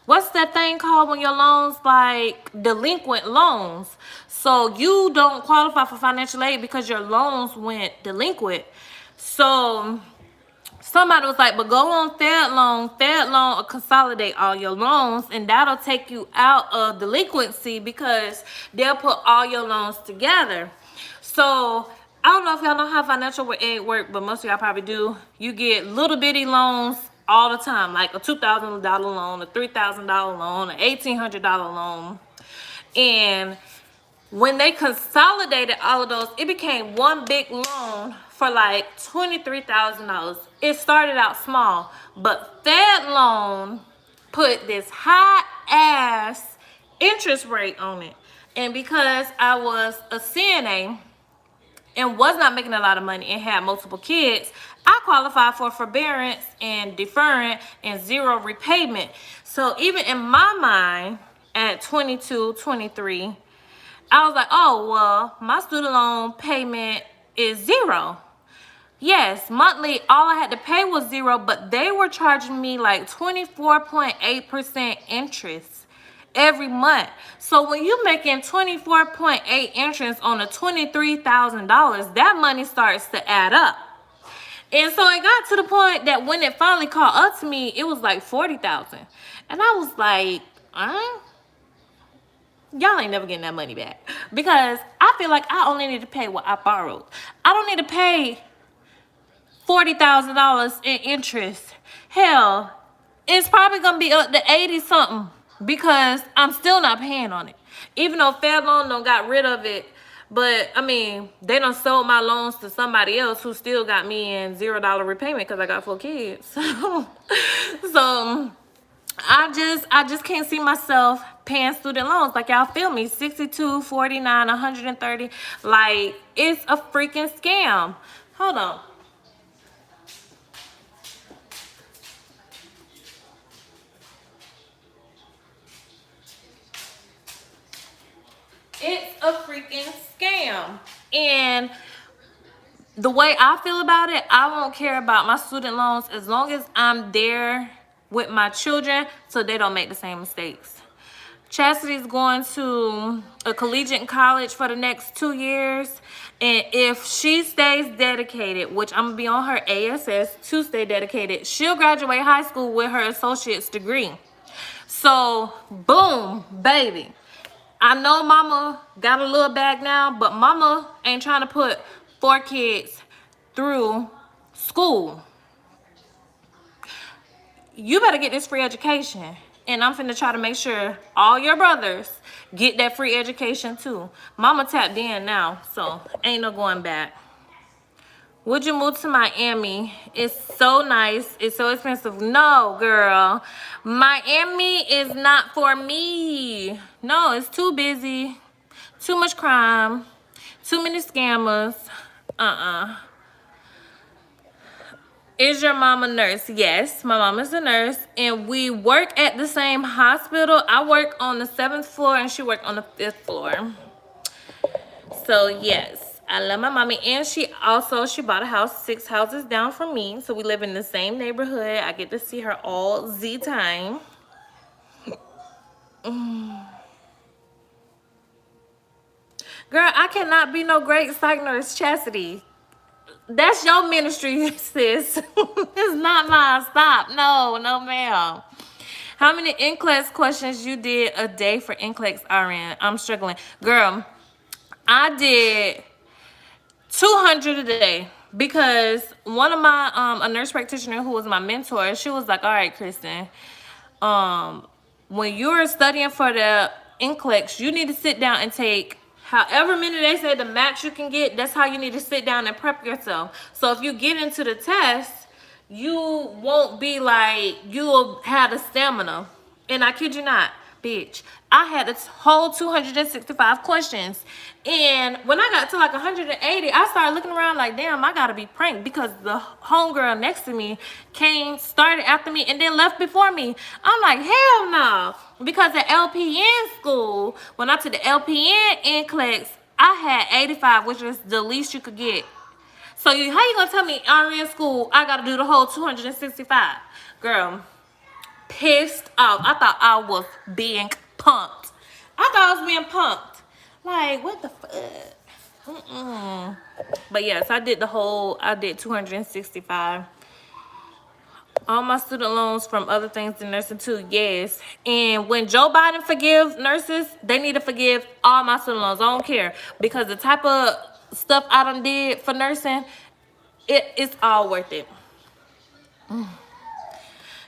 what's that thing called when your loans like delinquent loans? So you don't qualify for financial aid because your loans went delinquent. So somebody was like, but go on Fed loan will consolidate all your loans, and that'll take you out of delinquency because they'll put all your loans together. So I don't know if y'all know how financial aid work, but most of y'all probably do. You get little bitty loans all the time, like a $2,000 loan, a $3,000 loan, an $1,800 loan. And when they consolidated all of those, it became one big loan for like $23,000. It started out small, but Fed loan put this high ass interest rate on it. And because I was a CNA and was not making a lot of money and had multiple kids, I qualified for forbearance and deferment and zero repayment. So even in my mind at 22, 23, I was like, oh, well, my student loan payment is zero. Yes, monthly, all I had to pay was zero, but they were charging me like 24.8% interest every month. So when you're making 24.8 interest on a $23,000, that money starts to add up. And so it got to the point that when it finally caught up to me, it was like $40,000. And I was like, y'all ain't never getting that money back, because I feel like I only need to pay what I borrowed. I don't need to pay $40,000 in interest. Hell, it's probably gonna be up to 80 something because I'm still not paying on it. Even though Fed Loan done got rid of it, but I mean, they done sold my loans to somebody else who still got me in $0 repayment because I got 4 kids. So I just can't see myself paying student loans. Like, y'all feel me? 62, 49, 130. Like, it's a freaking scam. Hold on. It's a freaking scam. And the way I feel about it, I won't care about my student loans as long as I'm there with my children so they don't make the same mistakes. Chastity's going to a collegiate college for the next 2 years. And if she stays dedicated, which I'm going to be on her ASS to stay dedicated, she'll graduate high school with her associate's degree. So, boom, baby. I know mama got a little bag now, but mama ain't trying to put 4 kids through school. You better get this free education. And I'm finna try to make sure all your brothers get that free education too. Mama tapped in now, so ain't no going back. Would you move to Miami? It's so nice. It's so expensive. No, girl. Miami is not for me. No, it's too busy. Too much crime. Too many scammers. Is your mom a nurse? Yes, my mom is a nurse, and we work at the same hospital. I work on the 7th floor, and she worked on the 5th floor. So, yes, I love my mommy. And she bought a house 6 houses down from me, so we live in the same neighborhood. I get to see her all the time. Girl, I cannot be no great psych nurse, Chastity. That's your ministry, sis. It's not mine. Stop. No, ma'am. How many NCLEX questions you did a day for NCLEX RN? I'm struggling. Girl, I did 200 a day because one of my, a nurse practitioner who was my mentor, she was like, all right, Kristen, when you're studying for the NCLEX, you need to sit down and take however many they say the max you can get. That's how you need to sit down and prep yourself. So if you get into the test, you won't be like, you'll have the stamina. And I kid you not, bitch, I had this whole 265 questions. And when I got to like 180, I started looking around like, damn, I gotta be pranked, because the homegirl next to me started after me and then left before me. I'm like, hell no. Because at LPN school, when I took the LPN NCLEX, I had 85, which was the least you could get. So how you gonna tell me RN school I gotta do the whole 265? Girl, pissed off. I thought I was being pumped. Like, what the fuck? But yes, I did 265. All my student loans from other things than nursing too, yes. And when Joe Biden forgives nurses, they need to forgive all my student loans. I don't care, because the type of stuff I done did for nursing, it's all worth it.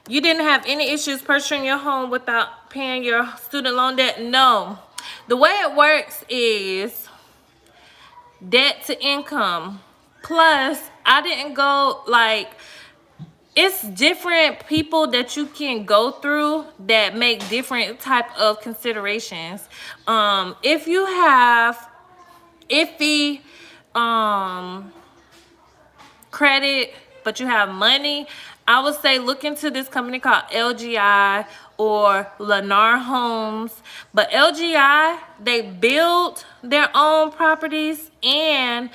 You didn't have any issues purchasing your home without paying your student loan debt? No. The way it works is debt to income. Plus, I didn't go, like, it's different people that you can go through that make different type of considerations. If you have iffy credit, but you have money, I would say look into this company called LGI or Lennar Homes. But LGI, they build their own properties, and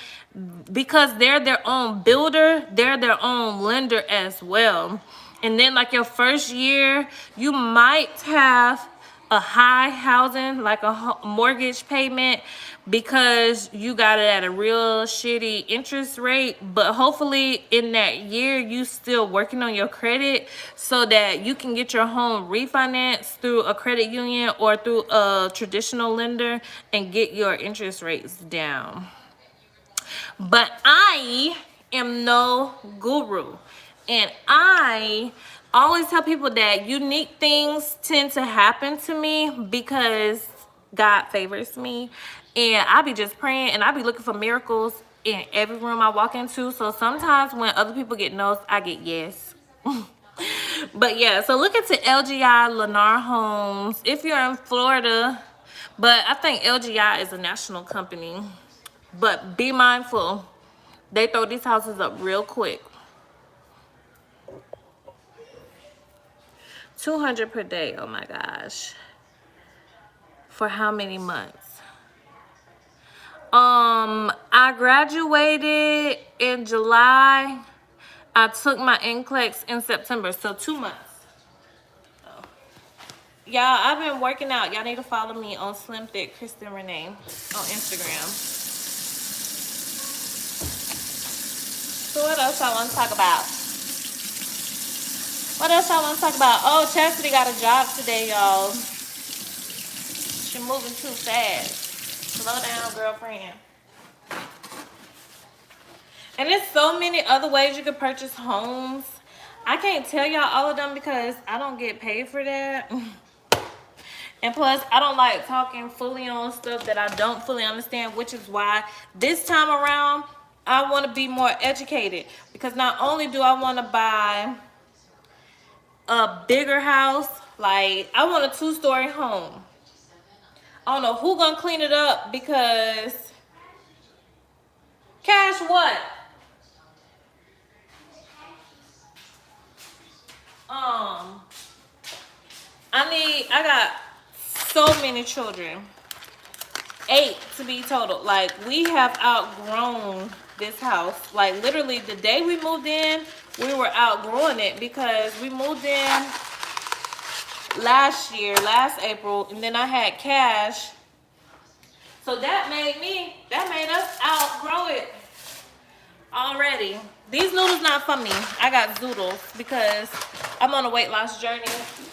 because they're their own builder, they're their own lender as well. And then like your first year, you might have a high housing, like a mortgage payment, because you got it at a real shitty interest rate. But hopefully in that year, you still working on your credit so that you can get your home refinanced through a credit union or through a traditional lender and get your interest rates down. But I am no guru, and I always tell people that unique things tend to happen to me because God favors me, and I be just praying and I be looking for miracles in every room I walk into. So sometimes when other people get no's, I get yes. But yeah, so look into LGI Lennar Homes if you're in Florida. But I think LGI is a national company. But be mindful, they throw these houses up real quick. 200 per day, oh my gosh. For how many months? I graduated in July. I took my NCLEX in September, so 2 months. Y'all, I've been working out. Y'all need to follow me on Slim Thick Kristen Renee on Instagram. So what else I want to talk about? What else I want to talk about? Oh, Chastity got a job today, y'all. She moving too fast. Slow down, girlfriend. And there's so many other ways you can purchase homes. I can't tell y'all all of them because I don't get paid for that. And plus, I don't like talking fully on stuff that I don't fully understand, which is why this time around, I want to be more educated. Because not only do I want to buy a bigger house, like I want a 2-story home. I don't know who gonna clean it up because Cash what? I got so many children. 8 to be total. Like, we have outgrown this house. Like, literally the day we moved in, we were outgrowing it because we moved in last year, last April, and then I had Cash. So that made us outgrow it already. These noodles not for me. I got zoodles because I'm on a weight loss journey.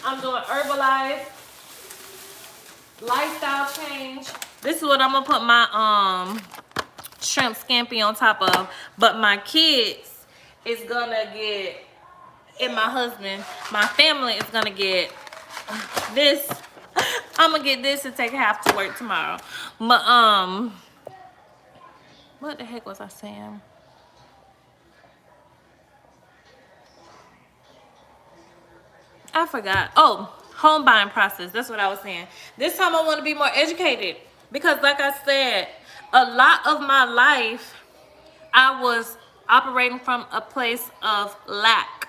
I'm doing Herbalife, lifestyle change. This is what I'm gonna put my shrimp scampi on top of. But my kids is gonna get, and my husband, my family is gonna get this. I'm gonna get this and take half to work tomorrow. But what the heck was I saying? I forgot. Oh, home buying process. That's what I was saying. This time I want to be more educated because, like I said, a lot of my life I was operating from a place of lack.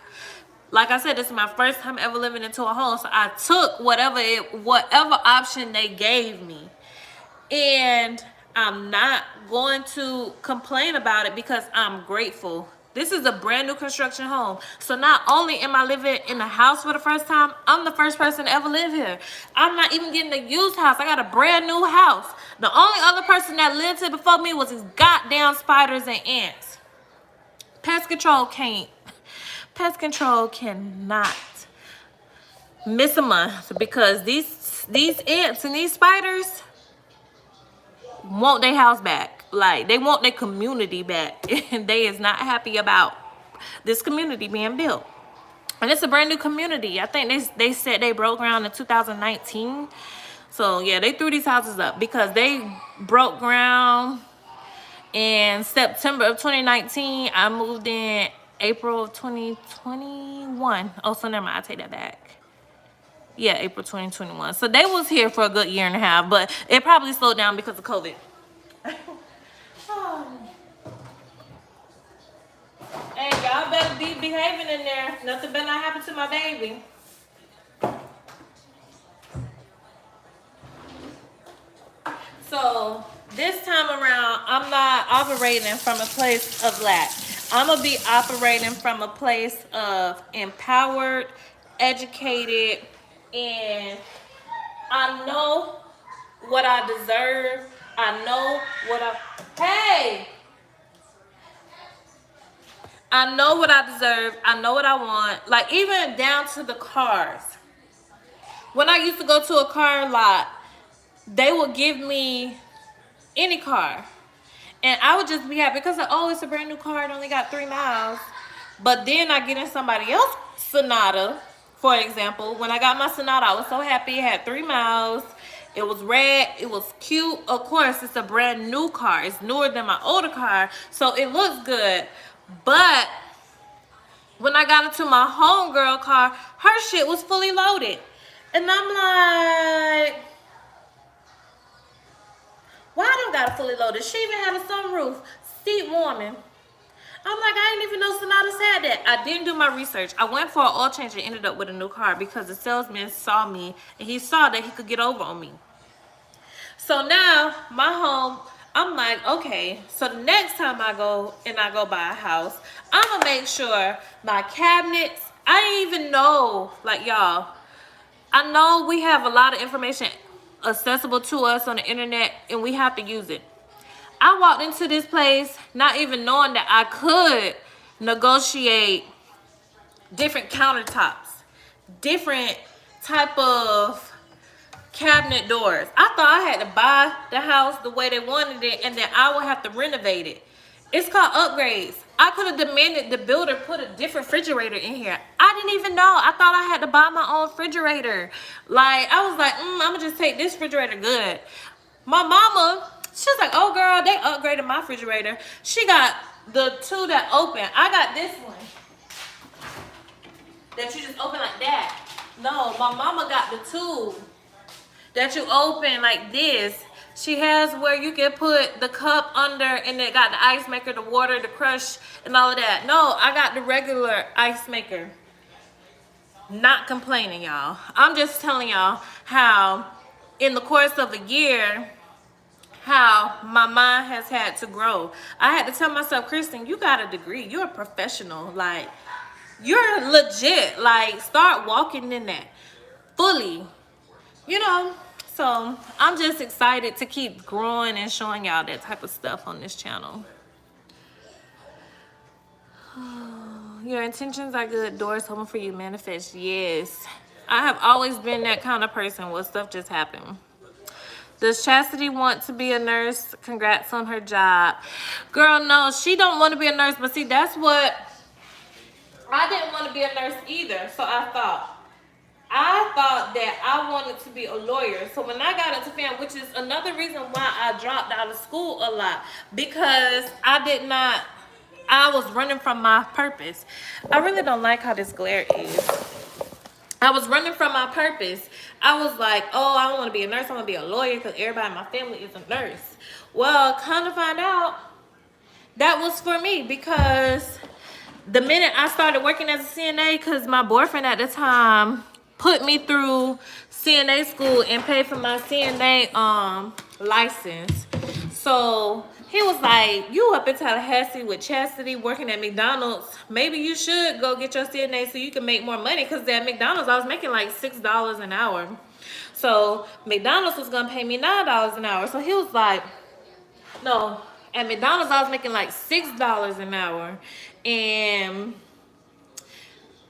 Like I said, this is my first time ever living into a home, so I took whatever option they gave me, and I'm not going to complain about it because I'm grateful. This is a brand new construction home. So not only am I living in a house for the first time, I'm the first person to ever live here. I'm not even getting a used house. I got a brand new house. The only other person that lived here before me was these goddamn spiders and ants. Pest control cannot miss a month because these ants and these spiders want their house back. Like, they want their community back. And they is not happy about this community being built. And it's a brand new community. I think they said they broke ground in 2019. So yeah, they threw these houses up because they broke ground in September of 2019. I moved in April of 2021. Oh, so never mind, I take that back. Yeah, April 2021. So they was here for a good year and a half, but it probably slowed down because of COVID. Hey, y'all better be behaving in there. Nothing better not happen to my baby. So this time around, I'm not operating from a place of lack. I'm gonna be operating from a place of empowered, educated, and I know what I deserve. I know what I know what I deserve. I know what I want. Like, even down to the cars. When I used to go to a car lot, they would give me any car. And I would just be happy because, oh, it's a brand new car. It only got 3 miles. But then I get in somebody else's Sonata, for example. When I got my Sonata, I was so happy. It had 3 miles. It was red. It was cute. Of course, it's a brand new car. It's newer than my older car. So it looks good. But when I got into my homegirl car, her shit was fully loaded. And I'm like, why I don't got it fully loaded? She even had a sunroof, seat warming. I'm like, I didn't even know Sonatas had that. I didn't do my research. I went for an oil change and ended up with a new car because the salesman saw me and he saw that he could get over on me. So now my home, I'm like, okay, so the next time I go buy a house, I'm gonna make sure my cabinets, I didn't even know, like, y'all, I know we have a lot of information accessible to us on the internet and we have to use it. I walked into this place not even knowing that I could negotiate different countertops, different type of cabinet doors. I thought I had to buy the house the way they wanted it and then I would have to renovate it. It's called upgrades. I could have demanded the builder put a different refrigerator in here. I didn't even know. I thought I had to buy my own refrigerator. Like, I was like, I'm gonna just take this refrigerator good. My mama, she was like, oh girl, they upgraded my refrigerator. She got the two that open. I got this one that you just open like that. No, my mama got the two that you open like this. She has where you can put the cup under and it got the ice maker, the water, the crush, and all of that. No, I got the regular ice maker. Not complaining, y'all. I'm just telling y'all how in the course of a year, how my mind has had to grow. I had to tell myself, Kristen, you got a degree. You're a professional. Like, you're legit. Like, start walking in that fully. You know, so I'm just excited to keep growing and showing y'all that type of stuff on this channel. Your intentions are good. Doors open for you. Manifest. Yes. I have always been that kind of person where stuff just happened. Does Chastity want to be a nurse? Congrats on her job. Girl, no, she don't want to be a nurse. But see, that's what... I didn't want to be a nurse either. So I thought that I wanted to be a lawyer. So when I got into film, which is another reason why I dropped out of school a lot, because I was running from my purpose. I really don't like how this glare is. I was running from my purpose. I was like, oh, I don't want to be a nurse. I want to be a lawyer because everybody in my family is a nurse. Well, kind of find out that was for me, because the minute I started working as a CNA, because my boyfriend at the time put me through CNA school and paid for my CNA license. So he was like, you up in Tallahassee with Chastity working at McDonald's, maybe you should go get your CNA so you can make more money, because at McDonald's I was making like $6 an hour. So McDonald's was gonna pay me $9 an hour. So he was like, no, at McDonald's I was making like $6 an hour, and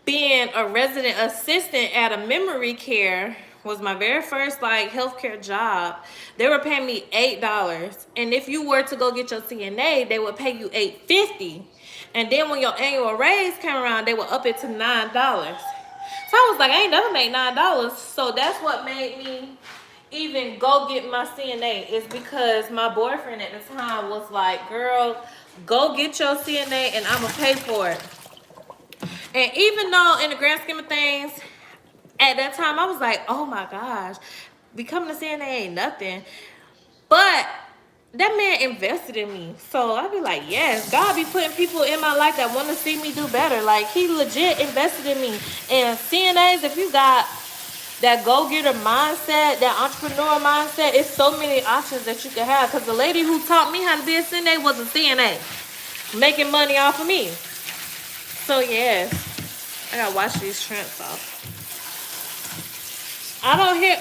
being a resident assistant at a memory care was my very first like healthcare job. They were paying me $8, and if you were to go get your CNA, they would pay you $8.50. And then when your annual raise came around, they would up it to $9. So I was like, I ain't never made $9. So that's what made me even go get my CNA, is because my boyfriend at the time was like, girl, go get your CNA and I'm gonna pay for it. And even though in the grand scheme of things, at that time I was like, oh my gosh, becoming a CNA ain't nothing. But that man invested in me. So I'd be like, yes, God be putting people in my life that want to see me do better. Like, he legit invested in me. And CNAs, if you got that go-getter mindset, that entrepreneur mindset, it's so many options that you can have. Because the lady who taught me how to be a CNA was a CNA, making money off of me. So yes, I gotta wash these shrimps off. I don't hear...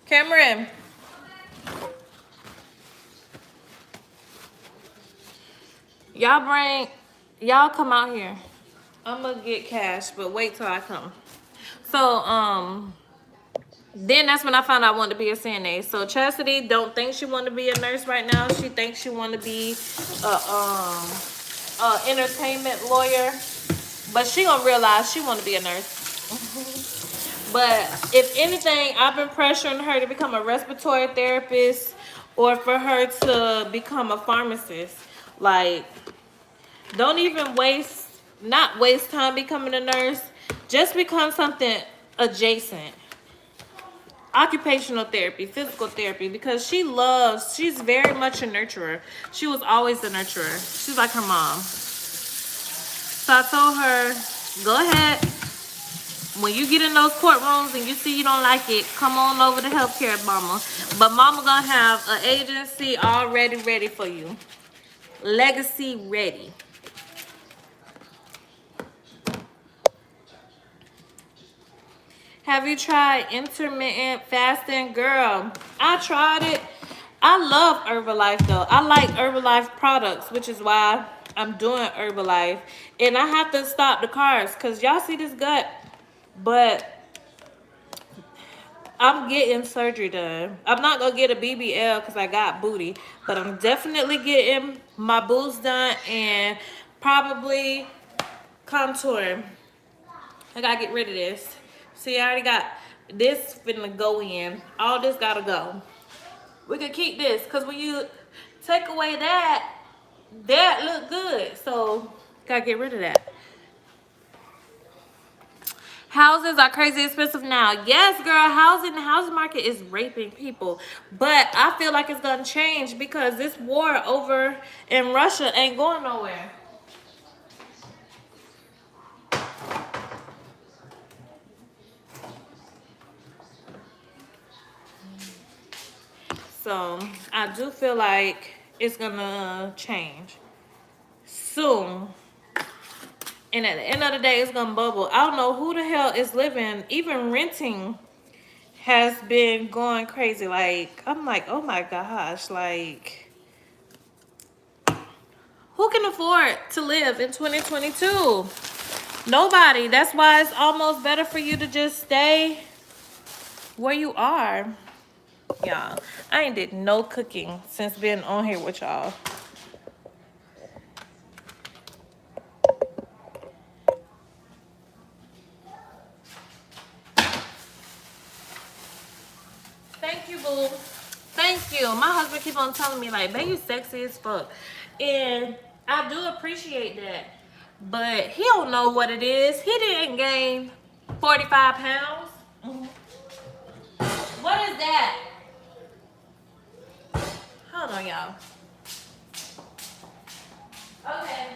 Cameron. Y'all come out here. I'm gonna get cash, but wait till I come. So, then that's when I found out I wanted to be a CNA. So Chastity don't think she want to be a nurse right now. She thinks she want to be a entertainment lawyer, but she gonna realize she want to be a nurse. But if anything, I've been pressuring her to become a respiratory therapist, or for her to become a pharmacist. Like, don't even not waste time becoming a nurse. Just become something adjacent. Occupational therapy, physical therapy, because she's very much a nurturer. She was always a nurturer. She's like her mom. So I told her, go ahead, when you get in those courtrooms and you see you don't like it, come on over to Healthcare Mama. But Mama gonna have an agency already ready for you. Legacy ready. Have you tried intermittent fasting? Girl, I tried it. I love Herbalife though. I like Herbalife products, which is why I'm doing Herbalife. And I have to stop the carbs because y'all see this gut. But I'm getting surgery done. I'm not going to get a BBL because I got booty. But I'm definitely getting my boobs done and probably contouring. I got to get rid of this. See, I already got this finna go in. All this got to go. We could keep this because when you take away that, that look good. So, got to get rid of that. Houses are crazy expensive now. Yes, girl, the housing market is raping people. But I feel like it's gonna change because this war over in Russia ain't going nowhere. So I do feel like it's gonna change soon. And at the end of the day, it's gonna bubble. I don't know who the hell is living, even renting has been going crazy. Like, I'm like, oh my gosh, like, who can afford to live in 2022? Nobody. That's why it's almost better for you to just stay where you are. Y'all, I ain't did no cooking since being on here with y'all. Thank you, boo. Thank you. My husband keep on telling me, like, babe, you sexy as fuck. And I do appreciate that. But he don't know what it is. He didn't gain 45 pounds. What is that? Hold on, y'all. Okay.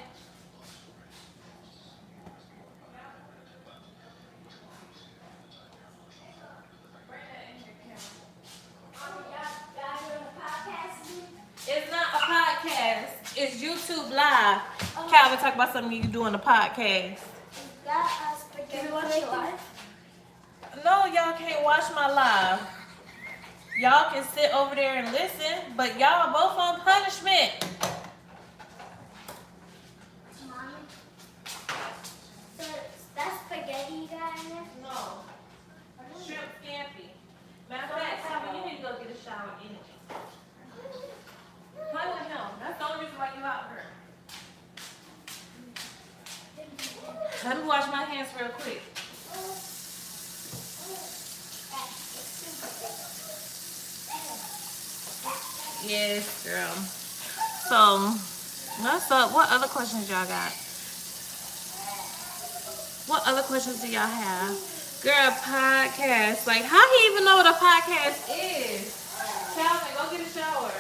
It's not a podcast. It's YouTube Live. Calvin, talk about something you do on the podcast. Can we watch it live? No, y'all can't watch my live. Y'all can sit over there and listen, but y'all both on punishment. Mommy. So that's spaghetti you got in there? No. Shrimp scampi. Matter of fact, Calvin, you need to go get a shower anyway. Play with him. That's the only reason why you out here. Let me wash my hands real quick. Yes, girl. So, what's up? What other questions y'all got? What other questions do y'all have? Girl, podcast. Like, how he even know what a podcast is? Calvin, go get a shower.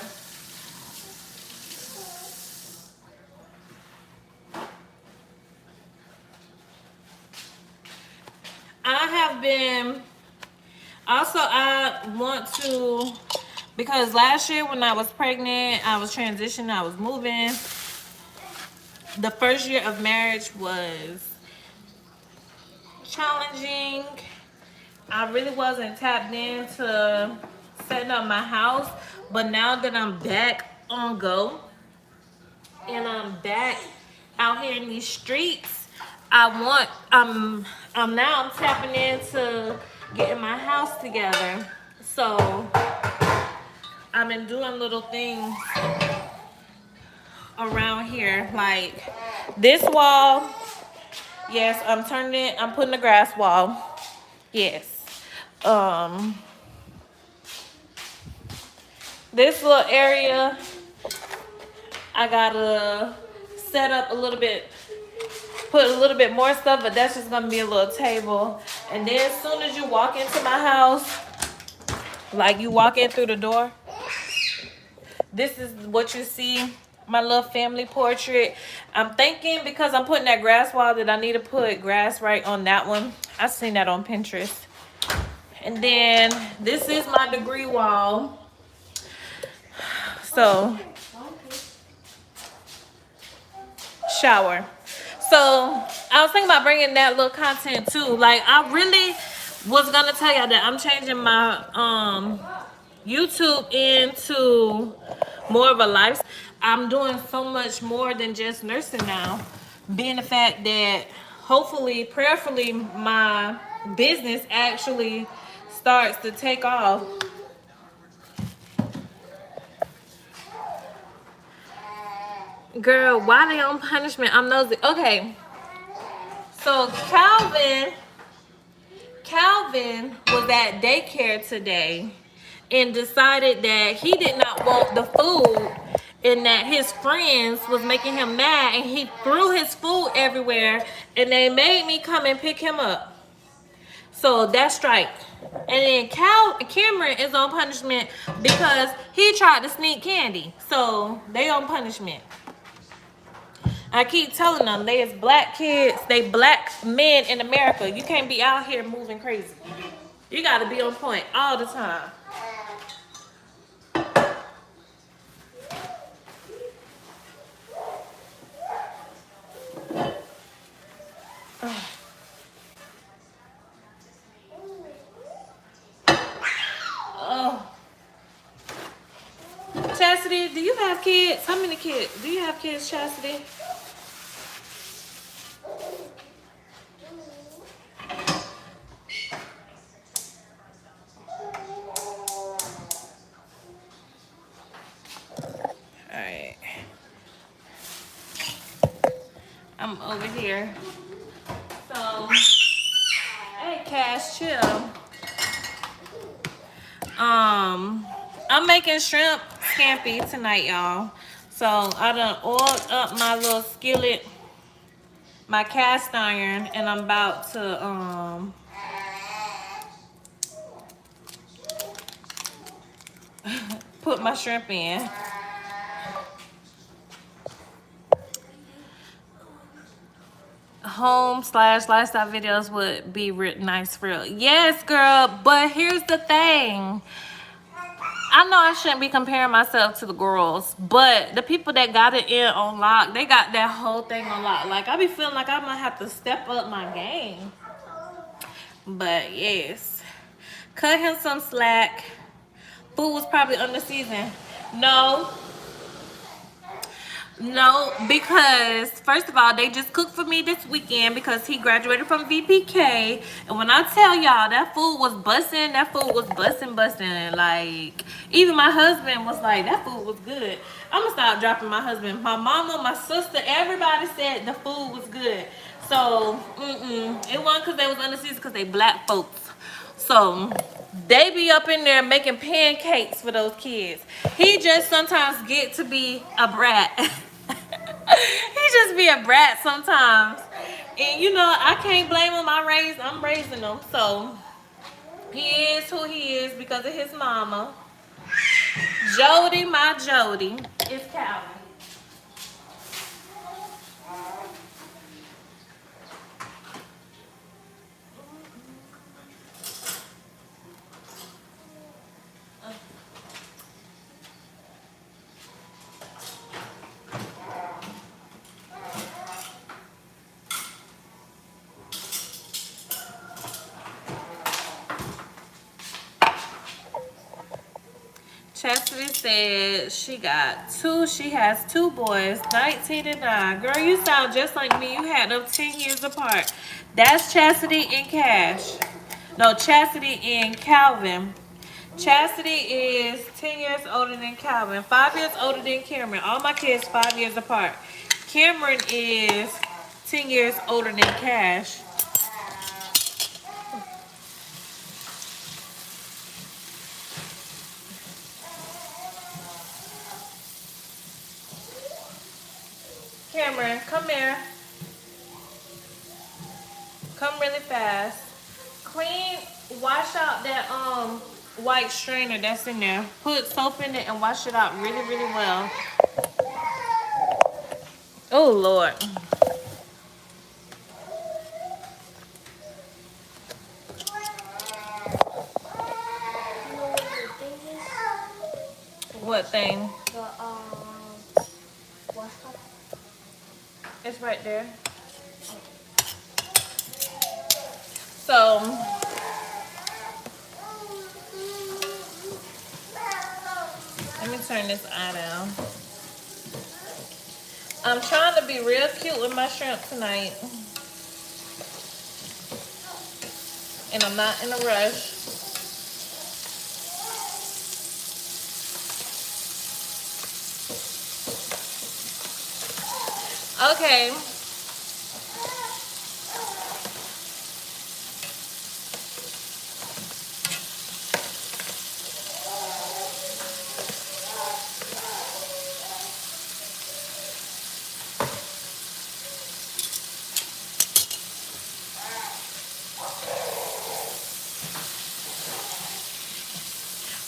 I have been, also I want to, because last year when I was pregnant, I was transitioning, I was moving. The first year of marriage was challenging. I really wasn't tapped into setting up my house, but now that I'm back on go and I'm back out here in these streets, I'm tapping into getting my house together. So I've been doing little things around here, like this wall. Yes, I'm putting a grass wall. Yes. This little area, I gotta set up a little bit, put a little bit more stuff, but that's just gonna be a little table. And then as soon as you walk into my house, like you walk in through the door, this is what you see, my little family portrait. I'm thinking, because I'm putting that grass wall, that I need to put grass right on that one. I seen that on Pinterest. And then this is my degree wall. So shower. So I was thinking about bringing that little content too. Like I really was gonna tell y'all that I'm changing my YouTube into more of a life. I'm doing so much more than just nursing now. Being the fact that hopefully, prayerfully, my business actually starts to take off. Girl, why they on punishment? I'm nosy. Okay, so Calvin was at daycare today and decided that he did not want the food and that his friends was making him mad, and he threw his food everywhere, and they made me come and pick him up. So that's strike. And then Cameron is on punishment because he tried to sneak candy. So they on punishment. I keep telling them they is black kids, they black men in America. You can't be out here moving crazy. You gotta be on point all the time. Oh. Chastity, do you have kids? How many kids? Do you have kids, Chastity? Alright. I'm over here. So, hey Cash, chill. I'm making shrimp scampi tonight, y'all. So I done oiled up my little skillet, my cast iron, and I'm about to put my shrimp in. Home/lifestyle videos would be nice for real. Yes, girl, but here's the thing. I know I shouldn't be comparing myself to the girls, but the people that got it in on lock, they got that whole thing on lock. Like, I be feeling like I might have to step up my game. But, yes. Cut him some slack. Food was probably under season. No, because first of all, they just cooked for me this weekend because he graduated from VPK. And when I tell y'all that food was busting, like even my husband was like, that food was good. I'm gonna stop dropping my husband. My mama, my sister, everybody said the food was good. So it wasn't because they was under season, because they black folks. So they be up in there making pancakes for those kids. He just sometimes get to be a brat. He just be a brat sometimes. And you know, I can't blame him. I'm raising him. So he is who he is because of his mama. Jody, my Jody, is Calvin. Chastity said she has two boys, 19 and 9. Girl, you sound just like me. You had them 10 years apart. That's Chastity and Cash. No, Chastity and Calvin. Chastity is 10 years older than Calvin, 5 years older than Cameron. All my kids 5 years apart. Cameron is 10 years older than Cash. Cameron, come here. Come really fast. Wash out that white strainer that's in there. Put soap in it and wash it out really, really well. Oh Lord. What thing? The what's called? It's right there. So let me turn this eye down. I'm trying to be real cute with my shrimp tonight. And I'm not in a rush. Okay.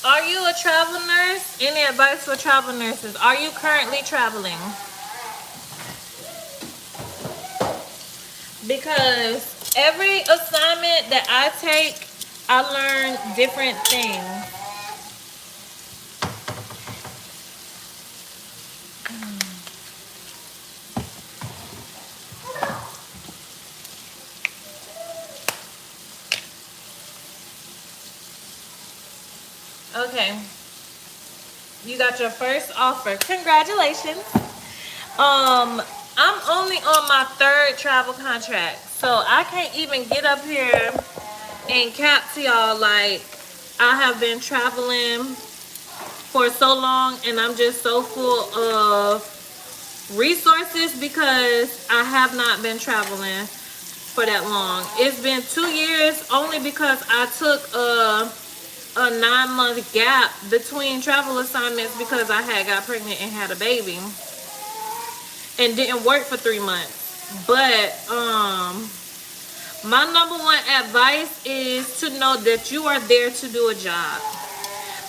Are you a travel nurse? Any advice for travel nurses? Are you currently traveling? Because every assignment that I take, I learn different things. Okay. You got your first offer. Congratulations. I'm only on my 3rd travel contract. So I can't even get up here and cap to y'all like I have been traveling for so long and I'm just so full of resources because I have not been traveling for that long. It's been 2 years only because I took a 9-month gap between travel assignments because I had got pregnant and had a baby and didn't work for 3 months. But my number one advice is to know that you are there to do a job.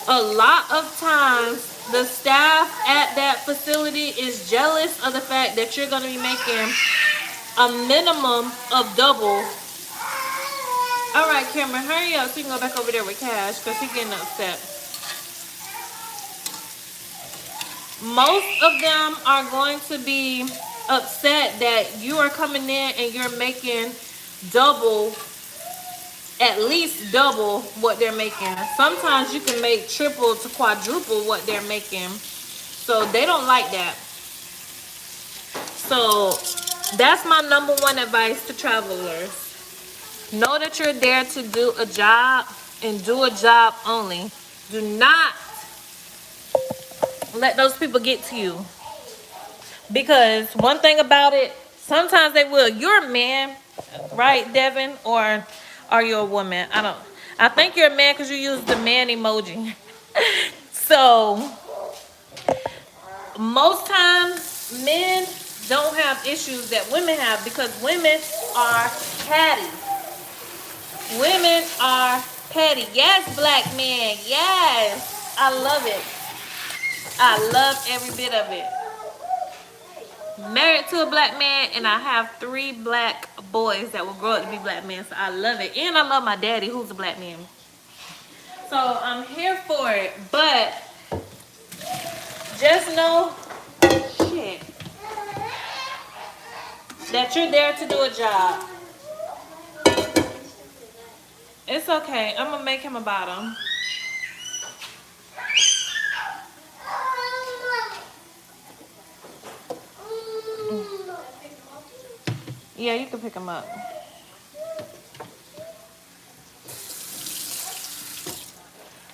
A lot of times the staff at that facility is jealous of the fact that you're going to be making a minimum of double. All right, Cameron, hurry up so you can go back over there with Cash because he's getting upset. Most of them are going to be upset that you are coming in and you're making double, at least double what they're making. Sometimes you can make triple to quadruple what they're making. So they don't like that. So that's my number one advice to travelers. Know that you're there to do a job and do a job only. Do not let those people get to you. Because one thing about it, sometimes they will. You're a man, right, Devin? Or are you a woman? I think you're a man because you use the man emoji. So most times men don't have issues that women have because women are catty. Women are petty. Yes, black man. Yes. I love it. I love every bit of it. Married to a black man, and I have 3 black boys that will grow up to be black men. So I love it. And I love my daddy, who's a black man. So I'm here for it. But just know, shit, that you're there to do a job. It's okay. I'm going to make him a bottom. Yeah, you can pick him up.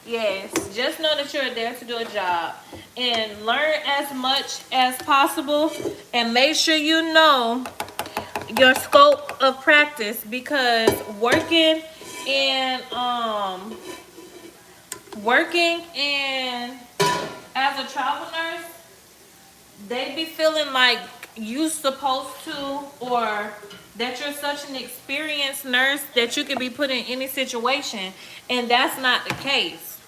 Yes, just know that you're there to do a job. And learn as much as possible. And make sure you know your scope of practice. Because working in as a travel nurse, they be feeling like you supposed to, or that you're such an experienced nurse that you can be put in any situation, and that's not the case.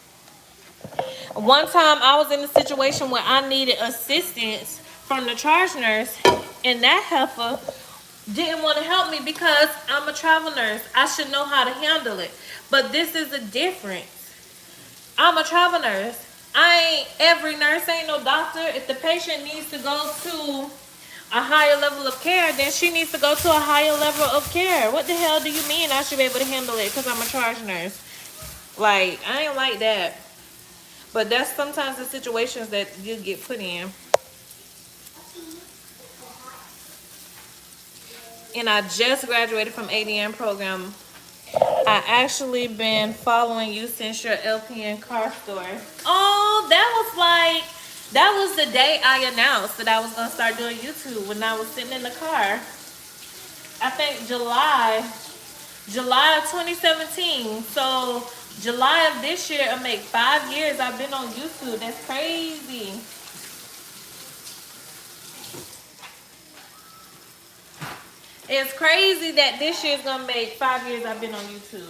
One time I was in a situation where I needed assistance from the charge nurse, and that heifer didn't want to help me because I'm a travel nurse. I should know how to handle it. But this is a difference. I'm a travel nurse. I ain't every nurse, ain't no doctor. If the patient needs to go to a higher level of care, then she needs to go to a higher level of care. What the hell do you mean I should be able to handle it because I'm a charge nurse? Like, I ain't like that. But that's sometimes the situations that you get put in. And I just graduated from ADN program. I actually been following you since your LPN car store. Oh, that was the day I announced that I was gonna start doing YouTube when I was sitting in the car. I think July of 2017. So July of this year, it'll make 5 years I've been on YouTube. That's crazy. It's crazy that this year's gonna make 5 years I've been on YouTube.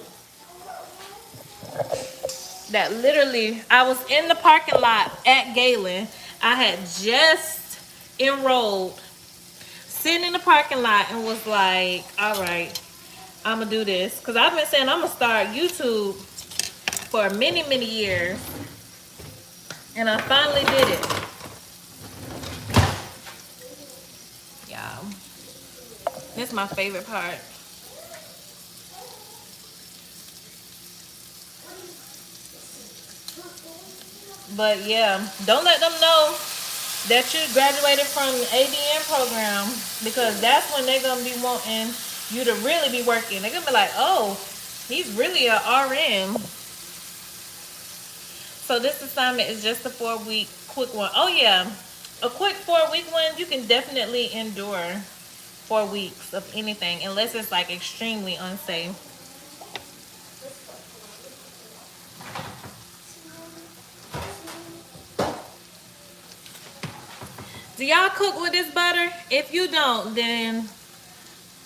That literally, I was in the parking lot at Galen. I had just enrolled, sitting in the parking lot, and was like, all right, I'm gonna do this. Because I've been saying I'm gonna start YouTube for many, many years. And I finally did it. Yeah. This is my favorite part. But yeah, don't let them know that you graduated from the ADN program, because that's when they're gonna be wanting you to really be working. They're gonna be like, oh, he's really a RN. So this assignment is just a 4-week quick one. Oh yeah, a quick 4-week one. You can definitely endure 4 weeks of anything unless it's like extremely unsafe. Do y'all cook with this butter? If you don't, then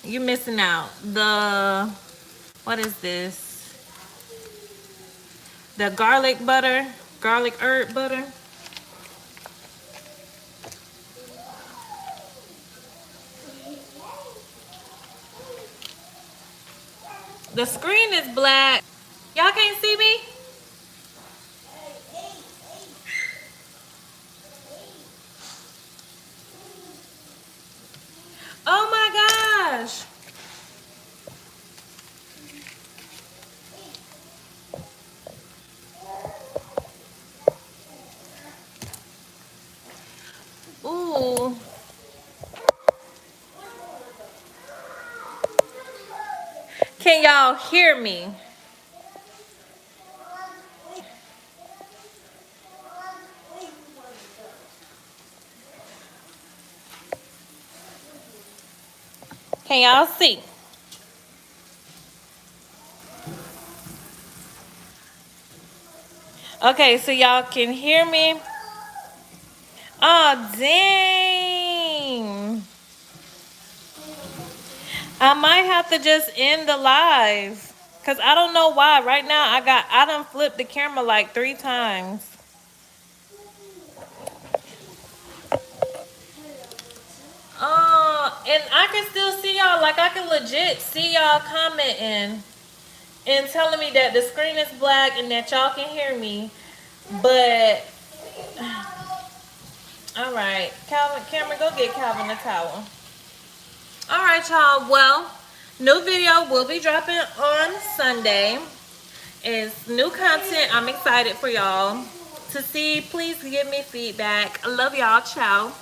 you're missing out. What is this? The garlic butter, garlic herb butter. The screen is black. Y'all can't see me? Oh my gosh. Ooh. Can y'all hear me? Can y'all see? Okay, so y'all can hear me. Oh, dang. I might have to just end the live. Because I don't know why. Right now, I done flipped the camera like 3 times. And I can still see y'all. Like, I can legit see y'all commenting and telling me that the screen is black and that y'all can hear me. But, all right. Cameron, go get Calvin a towel. All right, y'all. Well, new video will be dropping on Sunday. It's new content. I'm excited for y'all to see. Please give me feedback. I love y'all. Ciao.